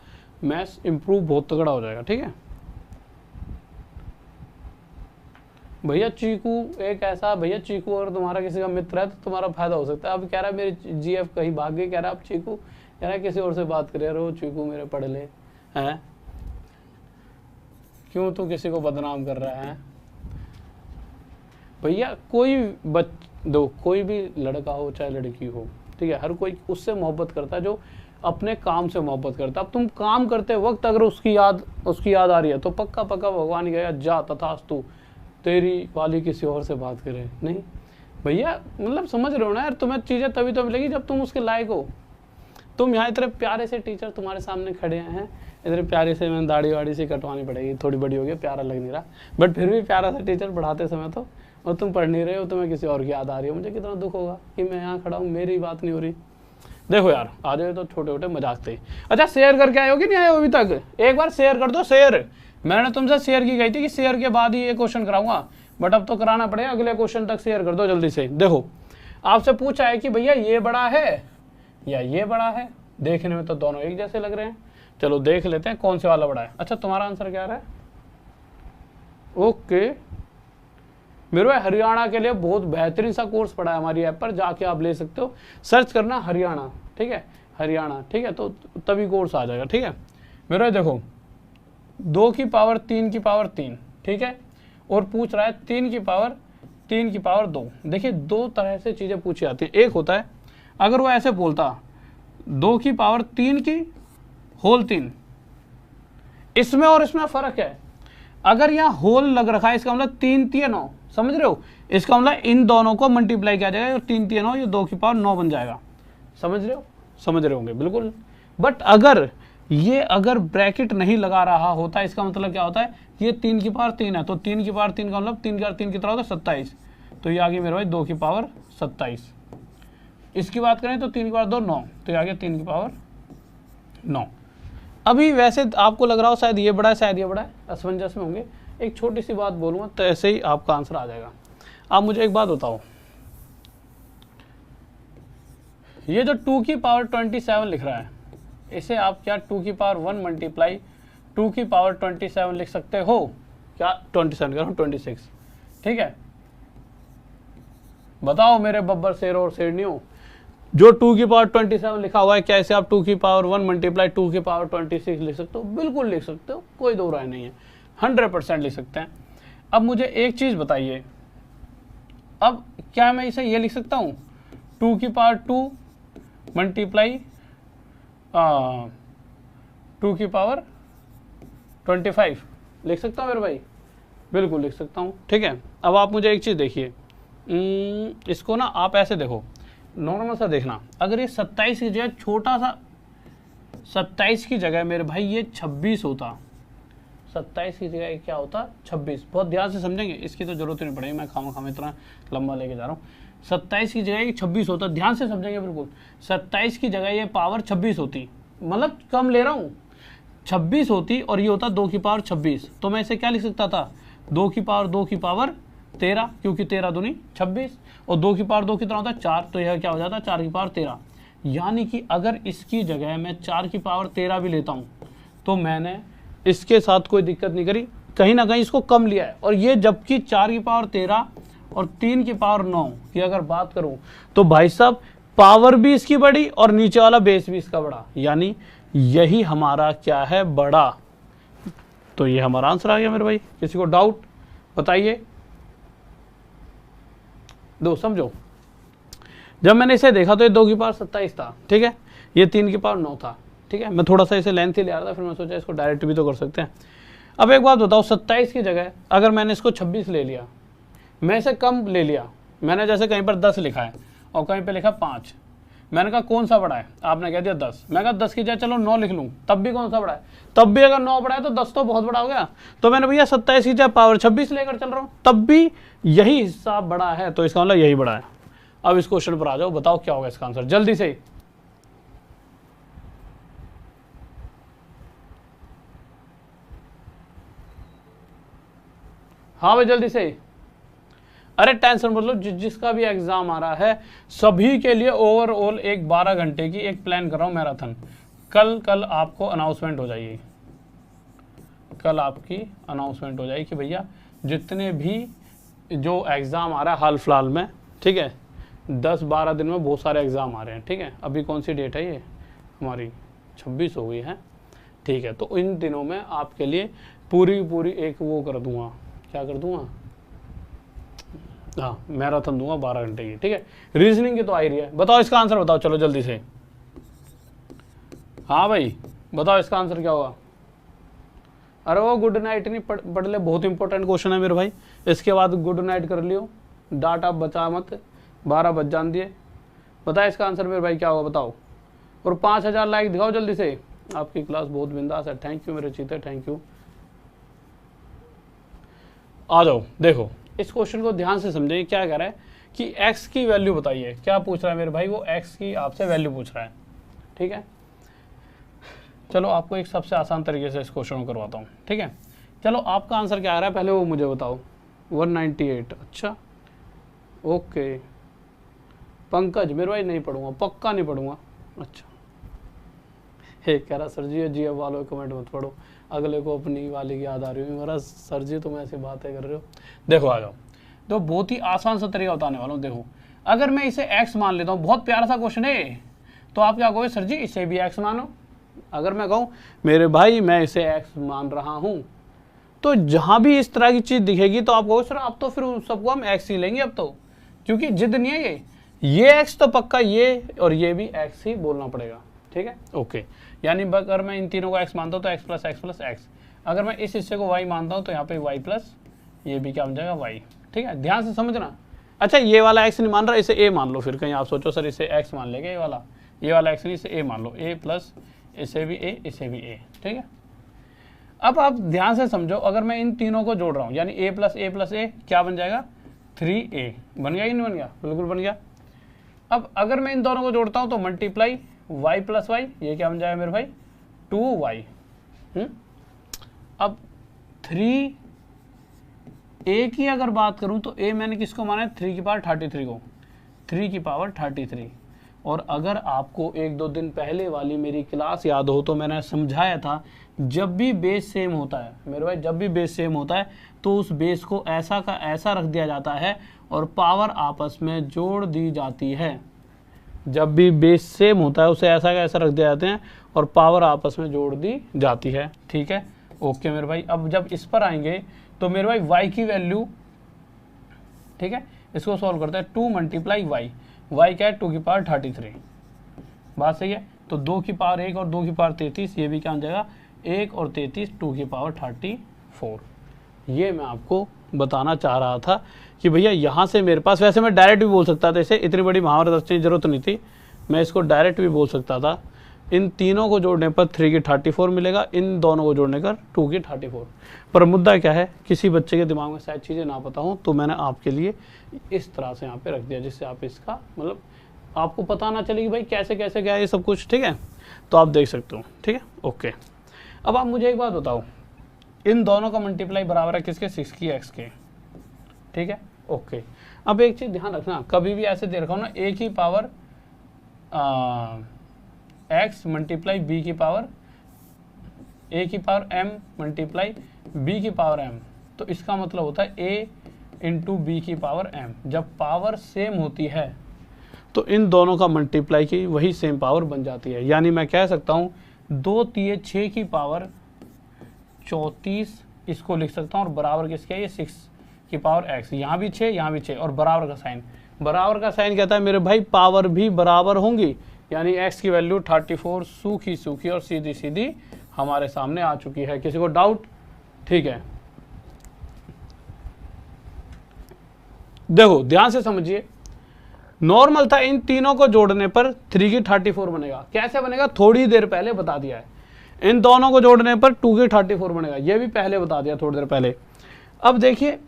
मैथ्स इंप्रूव बहुत तगड़ा हो जाएगा, ठीक है भैया। चीकू एक ऐसा, भैया चीकू अगर तुम्हारा किसी का मित्र है तो तुम्हारा फायदा हो सकता है। अब कह रहा है मेरी जीएफ कहीं भाग गई, कह रहा है अब चीकू, कह रहा है किसी और से बात करे, अरे वो चीकू मेरे पढ़ ले हैं, क्यों तू किसी को बदनाम कर रहा है भैया। कोई भी लड़का हो चाहे लड़की हो, ठीक है, हर कोई उससे मोहब्बत करता है जो अपने काम से मोहब्बत करता है। अब तुम काम करते वक्त अगर उसकी याद आ रही है, तो पक्का पक्का भगवान गया जा तथास्तु, तेरी वाली किसी और से बात करे नहीं भैया। मतलब समझ रहे हो ना यार, तुम्हें चीज़ें तभी तो मिलेगी जब तुम उसके लायक हो। तुम यहाँ इतने प्यारे से टीचर तुम्हारे सामने खड़े हैं, इतने प्यारे से, मैंने दाढ़ी वाड़ी से कटवानी पड़ेगी, थोड़ी बड़ी हो गई, प्यारा लग नहीं रहा, बट फिर भी प्यारा सा टीचर पढ़ाते समय तो, और तुम पढ़ नहीं रहे हो, तुम्हें किसी और की याद आ रही है, मुझे कितना दुख होगा कि मैं यहाँ खड़ा हूँ, मेरी बात नहीं हो रही। देखो यार, आ जाए तो छोटे छोटे मजाक थे। अच्छा, शेयर करके आए हो कि नहीं आए हो अभी तक? एक बार शेयर कर दो, शेयर। मैंने तुमसे शेयर की गई थी कि शेयर के बाद ही ये क्वेश्चन कराऊंगा, बट अब तो कराना पड़ेगा, अगले क्वेश्चन तक शेयर कर दो जल्दी से। देखो, आपसे पूछा है कि भैया ये बड़ा है या ये बड़ा है, देखने में तो दोनों एक जैसे लग रहे हैं, चलो देख लेते हैं कौन से वाला बड़ा है। अच्छा, तुम्हारा आंसर क्या रहा है? ओके मेरे भाई, हरियाणा के लिए बहुत बेहतरीन सा कोर्स पड़ा है हमारी ऐप पर, जाके आप ले सकते हो, सर्च करना हरियाणा, ठीक है, हरियाणा, ठीक है, तो तभी कोर्स आ जाएगा, ठीक है मेरे भाई। देखो 2 की पावर 3 की पावर 3, ठीक है, और पूछ रहा है 3 की पावर 2। देखिए, दो तरह से चीज़ें पूछी जाती हैं। एक होता है अगर वो ऐसे बोलता 2 की पावर 3 की होल 3, इसमें और इसमें फ़र्क है। अगर यहाँ होल लग रखा है, इसका मतलब 3 3 9, समझ रहे हो, इसका मतलब इन दोनों को मल्टीप्लाई किया जाएगा और 3 3 9, ये 2 की पावर 9 बन जाएगा। समझ रहे हो? समझ रहे होंगे बिल्कुल। बट अगर ब्रैकेट नहीं लगा रहा होता, इसका मतलब क्या होता है, ये 3 की पावर 3 है, तो 3 की पावर 3 का मतलब 3 का 3 कितना होता है 27, तो ये आ गई मेरे भाई 2 की पावर 27। इसकी बात करें तो 3 की पावर 2 9, तो ये आ गया 3 की पावर 9। अभी वैसे आपको लग रहा हो शायद ये बड़ा है, शायद ये बड़ा है, असमंजस में होंगे। एक छोटी सी बात बोलूँगा तो ऐसे ही आपका आंसर आ जाएगा। आप मुझे एक बात बताओ, ये जो 2 की पावर 27 लिख रहा है, इसे आप क्या 2 की पावर 1 मल्टीप्लाई 2 की पावर 27 लिख सकते हो क्या? 27 करो 26, ठीक है। बताओ मेरे बब्बर शेर और शेरनियों, जो 2 की पावर 27 लिखा हुआ है, क्या इसे आप 2 की पावर 1 मल्टीप्लाई 2 की पावर 26 लिख सकते हो? बिल्कुल लिख सकते हो, कोई दो राय नहीं है, 100% लिख सकते हैं। अब मुझे एक चीज़ बताइए, अब क्या मैं इसे ये लिख सकता हूँ 2 की पावर 2 मल्टीप्लाई 2 की पावर 25 लिख सकता हूँ मेरे भाई? बिल्कुल लिख सकता हूँ, ठीक है। अब आप मुझे एक चीज़ देखिए, इसको ना आप ऐसे देखो, नॉर्मल सा देखना, अगर ये 27 की जगह छोटा सा 27 की जगह मेरे भाई ये 26 होता, 27 की जगह क्या होता 26, बहुत ध्यान से समझेंगे, इसकी तो जरूरत नहीं पड़ेगी, मैं खामा इतना लंबा लेके जा रहा हूँ। 27 की जगह ये 26 होता, ध्यान से समझेंगे बिल्कुल। 27 की जगह ये पावर 26 होती, मतलब कम ले रहा हूँ, 26 होती और ये होता 2 की पावर 26, तो मैं इसे क्या लिख सकता था 2 की पावर 13, क्योंकि 13 दूनी 26, और 2 की पावर 2 कितना होता है 4, तो यह क्या हो जाता है 4 की पावर 13। यानी कि अगर इसकी जगह मैं 4 की पावर 13 भी लेता हूँ तो मैंने इसके साथ कोई दिक्कत नहीं करी, कहीं ना कहीं इसको कम लिया है। और ये जबकि 4 की पावर 13 और 3 की पावर 9 की अगर बात करूं तो भाई साहब पावर भी इसकी बड़ी और नीचे वाला बेस भी इसका बड़ा, यानी यही हमारा क्या है, बड़ा। तो ये हमारा आंसर आ गया मेरे भाई। किसी को डाउट बताइए, दो समझो। जब मैंने इसे देखा तो ये 2 की पावर 27 था, ठीक है, ये 3 की पावर 9 था, ठीक है। मैं थोड़ा सा इसे लेंथ ही ले आ रहा था, फिर मैं सोचा इसको डायरेक्ट भी तो कर सकते हैं। अब एक बात बताओ, 27 की जगह अगर मैंने इसको 26 ले लिया, मैं इसे कम ले लिया, मैंने जैसे कहीं पर 10 लिखा है और कहीं पर लिखा 5, मैंने कहा कौन सा बड़ा है, आपने कह दिया 10, मैं कहा 10 की जगह चलो 9 लिख लूँ, तब भी कौन सा बड़ा है, तब भी अगर 9 बड़ा है तो 10 तो बहुत बड़ा हो गया। तो मैंने भैया 27 की जगह पावर 26 लेकर चल रहा हूँ, तब भी यही हिस्सा बड़ा है, तो इसका मतलब यही बड़ा है। अब इस क्वेश्चन पर आ जाओ, बताओ क्या होगा इसका आंसर जल्दी से। हाँ भाई जल्दी से, अरे टेंशन मत लो, जिसका भी एग्जाम आ रहा है सभी के लिए ओवरऑल एक 12 घंटे की एक प्लान कर रहा हूं मैराथन। कल आपको अनाउंसमेंट हो जाएगी, कल आपकी अनाउंसमेंट हो जाएगी कि भैया जितने भी जो एग्जाम आ रहा है हाल फिलहाल में, ठीक है, 10-12 दिन में बहुत सारे एग्जाम आ रहे हैं, ठीक है। अभी कौन सी डेट है, ये हमारी 26 हो गई है, ठीक है। तो इन दिनों में आपके लिए पूरी एक वो कर दूंगा, क्या कर दूंगा, हाँ मैराथन दूंगा 12 घंटे की, ठीक है। रीजनिंग की तो आ ही रही है, बताओ इसका आंसर बताओ, चलो जल्दी से। हाँ भाई बताओ इसका आंसर क्या होगा। अरे वो गुड नाइट नहीं पढ़ ले, बहुत इंपॉर्टेंट क्वेश्चन है मेरे भाई। इसके बाद गुड नाइट कर लियो, डाटा बचा मत, 12 बज जान दिए। बताए इसका आंसर मेरे भाई क्या होगा, बताओ। और 5000 लाइक दिखाओ जल्दी से। आपकी क्लास बहुत बिंदास है, थैंक यू मेरे चीते, थैंक यू। आ जाओ, देखो इस क्वेश्चन को ध्यान से समझिए, क्या कह रहा है कि x की वैल्यू बताइए। क्या पूछ रहा है मेरे भाई, वो x की आपसे वैल्यू पूछ रहा है, ठीक है। चलो आपको एक सबसे आसान तरीके से इस क्वेश्चन को करवाता हूँ, ठीक है। चलो आपका आंसर क्या आ रहा है पहले वो मुझे बताओ। 198, अच्छा ओके। पंकज मेरे भाई नहीं पढ़ूंगा, पक्का नहीं पढ़ूंगा, अच्छा। हे कह रहा सर जी अब वालों कमेंट मत पढ़ो, अगले को अपनी वाली की याद आ रही है। मेरा सर जी तुम ऐसी बातें कर रहे हो। देखो आ जाओ, तो बहुत ही आसान सा तरीका बताने वाला हूँ। देखो अगर मैं इसे x मान लेता हूँ, बहुत प्यारा सा क्वेश्चन है, तो आप क्या कहोगे, सर जी इसे भी x मानो। अगर मैं कहूँ मेरे भाई मैं इसे x मान रहा हूँ, तो जहाँ भी इस तरह की चीज़ दिखेगी तो आप कहोगे सर अब तो फिर उन सबको हम x ही लेंगे अब तो, क्योंकि जिद नहीं है ये x तो पक्का ये और ये भी x ही बोलना पड़ेगा, ठीक है ओके। यानी अगर मैं इन तीनों को x मानता हूँ तो x plus x plus x, अगर मैं इस हिस्से को y मानता हूँ तो यहाँ पे y प्लस ये भी क्या बन जाएगा y, ठीक है। ध्यान से समझना। अच्छा ये वाला x नहीं मान रहा, इसे a मान लो। फिर कहीं आप सोचो सर इसे x मान लेंगे, ये वाला x नहीं, इसे a मान लो, a प्लस इसे भी a, इसे भी a, ठीक है। अब आप ध्यान से समझो, अगर मैं इन तीनों को जोड़ रहा हूँ यानी a प्लस a क्या बन जाएगा, 3a। बन गया कि नहीं बन गया, बिल्कुल बन गया। अब अगर मैं इन दोनों को जोड़ता हूँ तो मल्टीप्लाई y प्लस वाई, ये क्या बन जाएगा मेरे भाई 2y। अब 3a की अगर बात करूं तो a मैंने किसको माना है, 3 की पावर 33 को, 3 की पावर 33। और अगर आपको 1-2 दिन पहले वाली मेरी क्लास याद हो तो मैंने समझाया था, जब भी बेस सेम होता है मेरे भाई, जब भी बेस सेम होता है तो उस बेस को ऐसा का ऐसा रख दिया जाता है और पावर आपस में जोड़ दी जाती है। जब भी बेस सेम होता है उसे ऐसा का ऐसा रख दिया जाते हैं और पावर आपस में जोड़ दी जाती है, ठीक है ओके मेरे भाई। अब जब इस पर आएंगे तो मेरे भाई y की वैल्यू, ठीक है, इसको सॉल्व करते हैं, 2 मल्टीप्लाई y क्या है 2 की पावर 33, बात सही है। तो 2 की पावर 1 और 2 की पावर 33, ये भी क्या हो जाएगा 1 और 33, 2 की पावर 34। ये मैं आपको बताना चाह रहा था कि भैया यहाँ से मेरे पास, वैसे मैं डायरेक्ट भी बोल सकता था इसे, इतनी बड़ी महावरत रचने की जरूरत नहीं थी, मैं इसको डायरेक्ट भी बोल सकता था। इन तीनों को जोड़ने पर 3 की 34 मिलेगा, इन दोनों को जोड़ने पर 2 की 34। पर मुद्दा क्या है, किसी बच्चे के दिमाग में शायद चीज़ें ना पता हो, तो मैंने आपके लिए इस तरह से यहाँ पे रख दिया, जिससे आप इसका मतलब आपको पता ना चले कि भाई कैसे कैसे क्या है ये सब कुछ, ठीक है। तो आप देख सकते हो, ठीक है ओके। अब आप मुझे एक बात बताओ, इन दोनों का मल्टीप्लाई बराबर है किसके, 6 की x के, ठीक है ओके। अब एक चीज़ ध्यान रखना, कभी भी ऐसे दे रखा हो ना, a की पावर x मल्टीप्लाई b की पावर, a की पावर m मल्टीप्लाई b की पावर m, तो इसका मतलब होता है a इंटू बी की पावर m। जब पावर सेम होती है तो इन दोनों का मल्टीप्लाई की वही सेम पावर बन जाती है। यानी मैं कह सकता हूँ 2 तिये 6 की पावर 34 इसको लिख सकता हूँ, और बराबर किसके है, ये 6 की पावर x। यहाँ भी 6, यहाँ भी 6, और बराबर का साइन, बराबर का साइन कहता है मेरे भाई पावर भी बराबर होंगी। यानी x की वैल्यू 34 सूखी सूखी और सीधी सीधी हमारे सामने आ चुकी है। किसी को डाउट? ठीक है, देखो ध्यान से समझिए। नॉर्मल था, इन तीनों को जोड़ने पर 3 की 34 बनेगा। कैसे बनेगा थोड़ी देर पहले बता दिया है। इन दोनों को जोड़ने पर 2 की 34 बनेगा, ये भी पहले बता दिया थोड़ी देर पहले। अब देखिए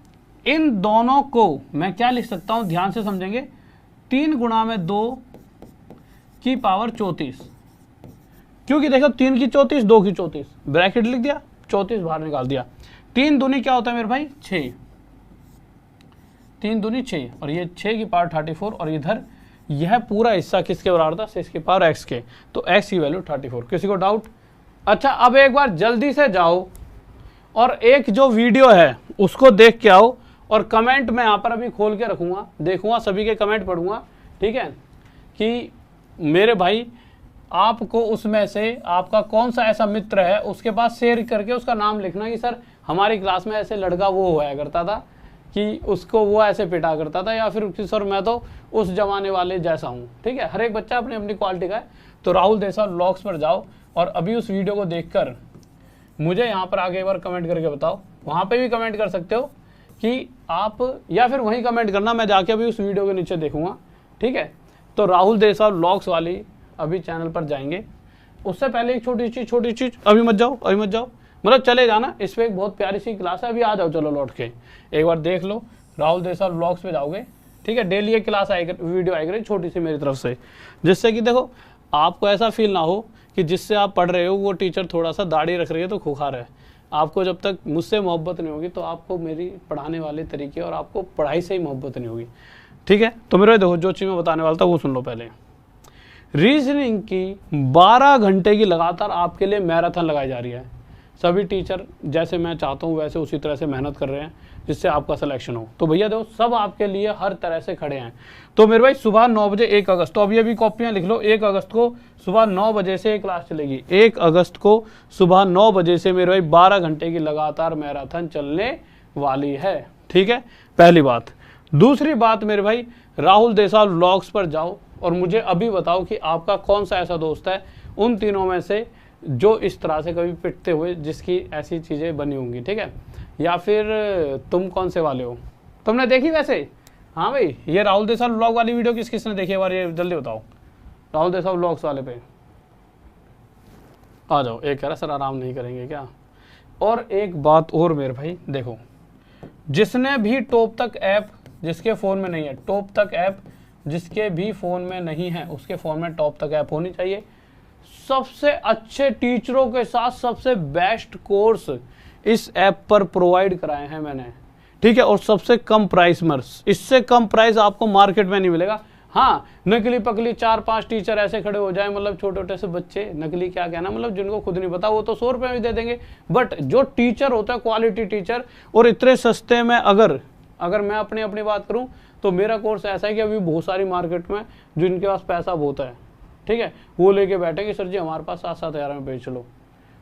इन दोनों को मैं क्या लिख सकता हूं, ध्यान से समझेंगे। 3 गुणा में 2 की पावर 34, क्योंकि देखो 3 की 34 2 की 34, ब्रैकेट लिख दिया, 34 बाहर निकाल दिया। 3 दूनी क्या होता है मेरे भाई 6, 3 दूनी 6, और ये 6 की पावर 34, और इधर यह पूरा हिस्सा किसके बराबर था, 6 की पावर x के। तो x की वैल्यू 34। किसी को डाउट? अच्छा, अब एक बार जल्दी से जाओ और एक जो वीडियो है उसको देख के आओ, और कमेंट मैं यहाँ पर अभी खोल के रखूँगा, देखूँगा सभी के कमेंट पढ़ूँगा, ठीक है, कि मेरे भाई आपको उसमें से आपका कौन सा ऐसा मित्र है, उसके पास शेयर करके उसका नाम लिखना कि सर हमारी क्लास में ऐसे लड़का वो हुआ करता था कि उसको वो ऐसे पिटा करता था, या फिर सर मैं तो उस जमाने वाले जैसा हूँ। ठीक है, हर एक बच्चा अपनी अपनी क्वालिटी का है। तो राहुल देसवाल व्लॉग्स पर जाओ और अभी उस वीडियो को देखकर मुझे यहाँ पर आगे एक बार कमेंट करके बताओ। वहाँ पे भी कमेंट कर सकते हो कि आप, या फिर वहीं कमेंट करना, मैं जाके अभी उस वीडियो के नीचे देखूंगा। ठीक है, तो राहुल देसवाल व्लॉग्स वाली अभी चैनल पर जाएंगे। उससे पहले एक छोटी चीज़, अभी मत जाओ, मतलब चले जाना। इस पर एक बहुत प्यारी सी क्लास है, अभी आ जाओ, चलो लौट के एक बार देख लो। राहुल देसवाल व्लॉग्स पे जाओगे, ठीक है, डेली एक क्लास आएगी, वीडियो आएगी छोटी सी मेरी तरफ से, जिससे कि देखो आपको ऐसा फील ना हो कि जिससे आप पढ़ रहे हो वो टीचर थोड़ा सा दाढ़ी रख रही है तो खुखार है। आपको जब तक मुझसे मोहब्बत नहीं होगी तो आपको मेरी पढ़ाने वाले तरीके और आपको पढ़ाई से ही मोहब्बत नहीं होगी। ठीक है, तो मेरे देखो जो चीज़ मैं बताने वाला था वो सुन लो पहले। रीजनिंग की 12 घंटे की लगातार आपके लिए मैराथन लगाई जा रही है। सभी टीचर जैसे मैं चाहता हूँ वैसे उसी तरह से मेहनत कर रहे हैं जिससे आपका सिलेक्शन हो। तो भैया देखो सब आपके लिए हर तरह से खड़े हैं। तो मेरे भाई सुबह 9 बजे 1 अगस्त, तो अभी कॉपियाँ लिख लो। 1 अगस्त को सुबह 9 बजे से एक क्लास चलेगी। 1 अगस्त को सुबह 9 बजे से मेरे भाई 12 घंटे की लगातार मैराथन चलने वाली है। ठीक है, पहली बात। दूसरी बात मेरे भाई, राहुल देसवाल व्लॉग्स पर जाओ और मुझे अभी बताओ कि आपका कौन सा ऐसा दोस्त है उन तीनों में से जो इस तरह से कभी पिटते हुए जिसकी ऐसी चीज़ें बनी होंगी। ठीक है, या फिर तुम कौन से वाले हो, तुमने देखी वैसे? हाँ भाई, ये राहुल देसवाल व्लॉग वाली वीडियो किस किसने देखी है, बार ये जल्दी बताओ। राहुल देसवाल व्लॉग्स वाले पे आ जाओ। एक कह रहा सर आराम नहीं करेंगे क्या? और एक बात और मेरे भाई, देखो जिसने भी टॉप तक ऐप जिसके फ़ोन में नहीं है, टॉप तक ऐप जिसके भी फ़ोन में नहीं है उसके फ़ोन में टॉप तक ऐप होनी चाहिए। सबसे अच्छे टीचरों के साथ सबसे बेस्ट कोर्स इस ऐप पर प्रोवाइड कराए हैं मैंने। ठीक है, और सबसे कम प्राइस में, इससे कम प्राइस आपको मार्केट में नहीं मिलेगा। हाँ, नकली पकली 4-5 टीचर ऐसे खड़े हो जाए, मतलब छोटे छोटे से बच्चे, नकली क्या कहना, मतलब जिनको खुद नहीं पता, वो तो 100 रुपये में दे देंगे। बट जो टीचर होता है क्वालिटी टीचर, और इतने सस्ते में, अगर मैं अपनी बात करूं तो मेरा कोर्स ऐसा है कि अभी बहुत सारी मार्केट में जिनके पास पैसा बहुत है, ठीक है, वो लेके बैठेंगे सर जी हमारे पास 7-7 हज़ार में बेच लो,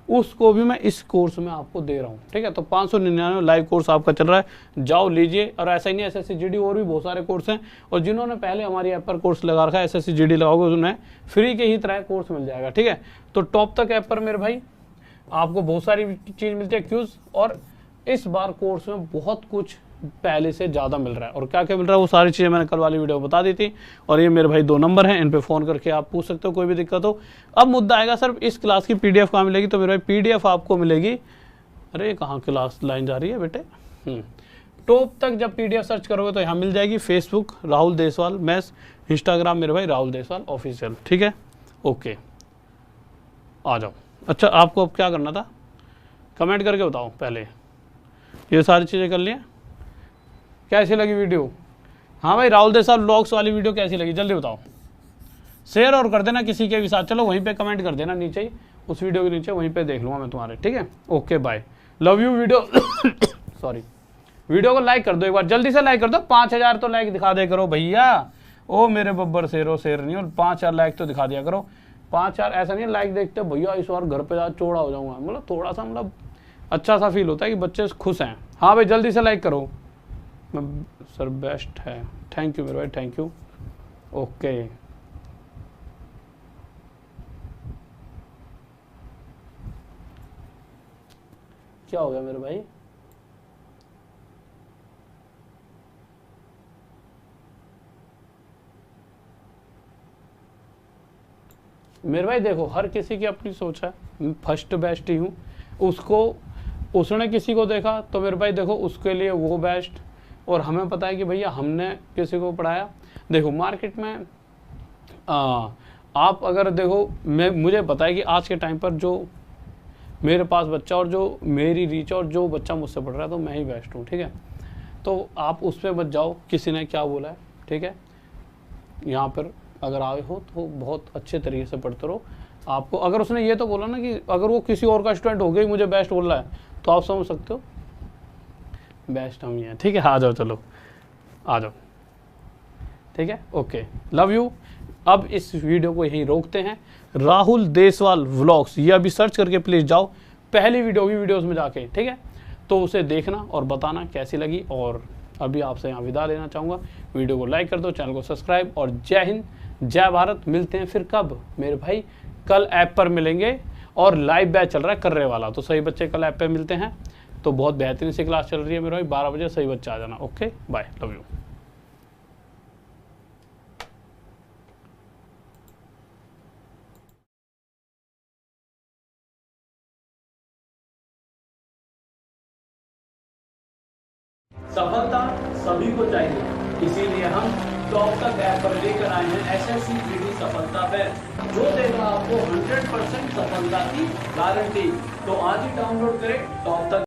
उसको भी मैं इस कोर्स में आपको दे रहा हूँ। ठीक है, तो 599 लाइव कोर्स आपका चल रहा है, जाओ लीजिए। और ऐसा ही नहीं, SSC GD और भी बहुत सारे कोर्स हैं, और जिन्होंने पहले हमारी ऐप पर कोर्स लगा रखा है SSC GD लगाओगे उन्हें फ्री के ही तरह कोर्स मिल जाएगा। ठीक है, तो टॉप तक ऐप पर मेरे भाई आपको बहुत सारी चीज़ मिलती है, क्यूज, और इस बार कोर्स में बहुत कुछ पहले से ज़्यादा मिल रहा है। और क्या क्या मिल रहा है वो सारी चीज़ें मैंने कल वाली वीडियो बता दी थी। और ये मेरे भाई 2 नंबर हैं, इन पे फ़ोन करके आप पूछ सकते हो कोई भी दिक्कत हो। अब मुद्दा आएगा सर इस क्लास की PDF कहाँ मिलेगी? तो मेरे भाई PDF आपको मिलेगी, अरे कहाँ क्लास लाइन जा रही है बेटे, टॉप तक जब PDF सर्च करोगे तो यहाँ मिल जाएगी। Facebook Rahul Deswal maths, Instagram मेरे भाई राहुल देसवाल ऑफिशियल। ठीक है, ओके, आ जाओ। अच्छा, आपको अब क्या करना था, कमेंट करके बताओ पहले। ये सारी चीज़ें कर लिया, कैसी लगी वीडियो? हाँ भाई, राहुल देसवाल व्लॉग्स वाली वीडियो कैसी लगी जल्दी बताओ। शेयर और कर देना किसी के भी साथ, चलो वहीं पे कमेंट कर देना नीचे ही, उस वीडियो के नीचे, वहीं पे देख लूँगा मैं तुम्हारे। ठीक है, okay bye, love you. Video sorry, video को लाइक कर दो एक बार, जल्दी से लाइक कर दो। 5000 तो लाइक दिखा दे करो भैया, ओ मेरे बब्बर शेरो शेर नहीं, और 5-4 लाइक तो दिखा दिया करो। 5-4 ऐसा नहीं लाइक देखते भैया इस बार घर पे जा चौड़ा हो जाऊंगा, मतलब थोड़ा सा मतलब अच्छा सा फील होता है कि बच्चे खुश हैं। हाँ भाई जल्दी से लाइक करो। सर बेस्ट है, थैंक यू मेरे भाई, थैंक यू। ओके क्या हो गया मेरे भाई? मेरे भाई देखो हर किसी की अपनी सोच है, फर्स्ट बेस्ट ही हूँ, उसको उसने किसी को देखा तो मेरे भाई देखो उसके लिए वो बेस्ट, और हमें पता है कि भैया हमने किसी को पढ़ाया। देखो मार्केट में आप अगर देखो मुझे पता है कि आज के टाइम पर जो मेरे पास बच्चा और जो मेरी रीच और जो बच्चा मुझसे पढ़ रहा है तो मैं ही बेस्ट हूँ, ठीक है। तो आप उस पर मत जाओ किसी ने क्या बोला है, ठीक है। यहाँ पर अगर आए हो तो बहुत अच्छे तरीके से पढ़ते रहो। आपको अगर उसने ये तो बोला ना कि अगर वो किसी और का स्टूडेंट हो गया मुझे बेस्ट बोल रहा है, तो आप समझ सकते हो बेस्ट हम ही हैं, ठीक है। आ जाओ, चलो आ जाओ, ठीक है, ओके, लव यू। अब इस वीडियो को यहीं रोकते हैं। राहुल देसवाल व्लॉग्स ये अभी सर्च करके प्लीज़ जाओ, पहली वीडियो की वीडियोस में जाके, ठीक है। तो उसे देखना और बताना कैसी लगी। और अभी आपसे यहाँ विदा लेना चाहूँगा। वीडियो को लाइक कर दो, चैनल को सब्सक्राइब, और जय हिंद जय भारत। मिलते हैं फिर कब मेरे भाई? कल ऐप पर मिलेंगे, और लाइव बैच चल रहा है कर्रे वाला, तो सही बच्चे कल ऐप पर मिलते हैं। तो बहुत बेहतरीन सी क्लास चल रही है मेरे भाई, 12 बजे सही बच्चा आ जाना। Okay bye, love you. सफलता सभी को चाहिए, इसीलिए हम टॉप तक ऐप पर लेकर आए हैं एसएससी जीडी सफलता बैच, जो देगा आपको 100% सफलता की गारंटी। तो आज ही डाउनलोड करें टॉप तक।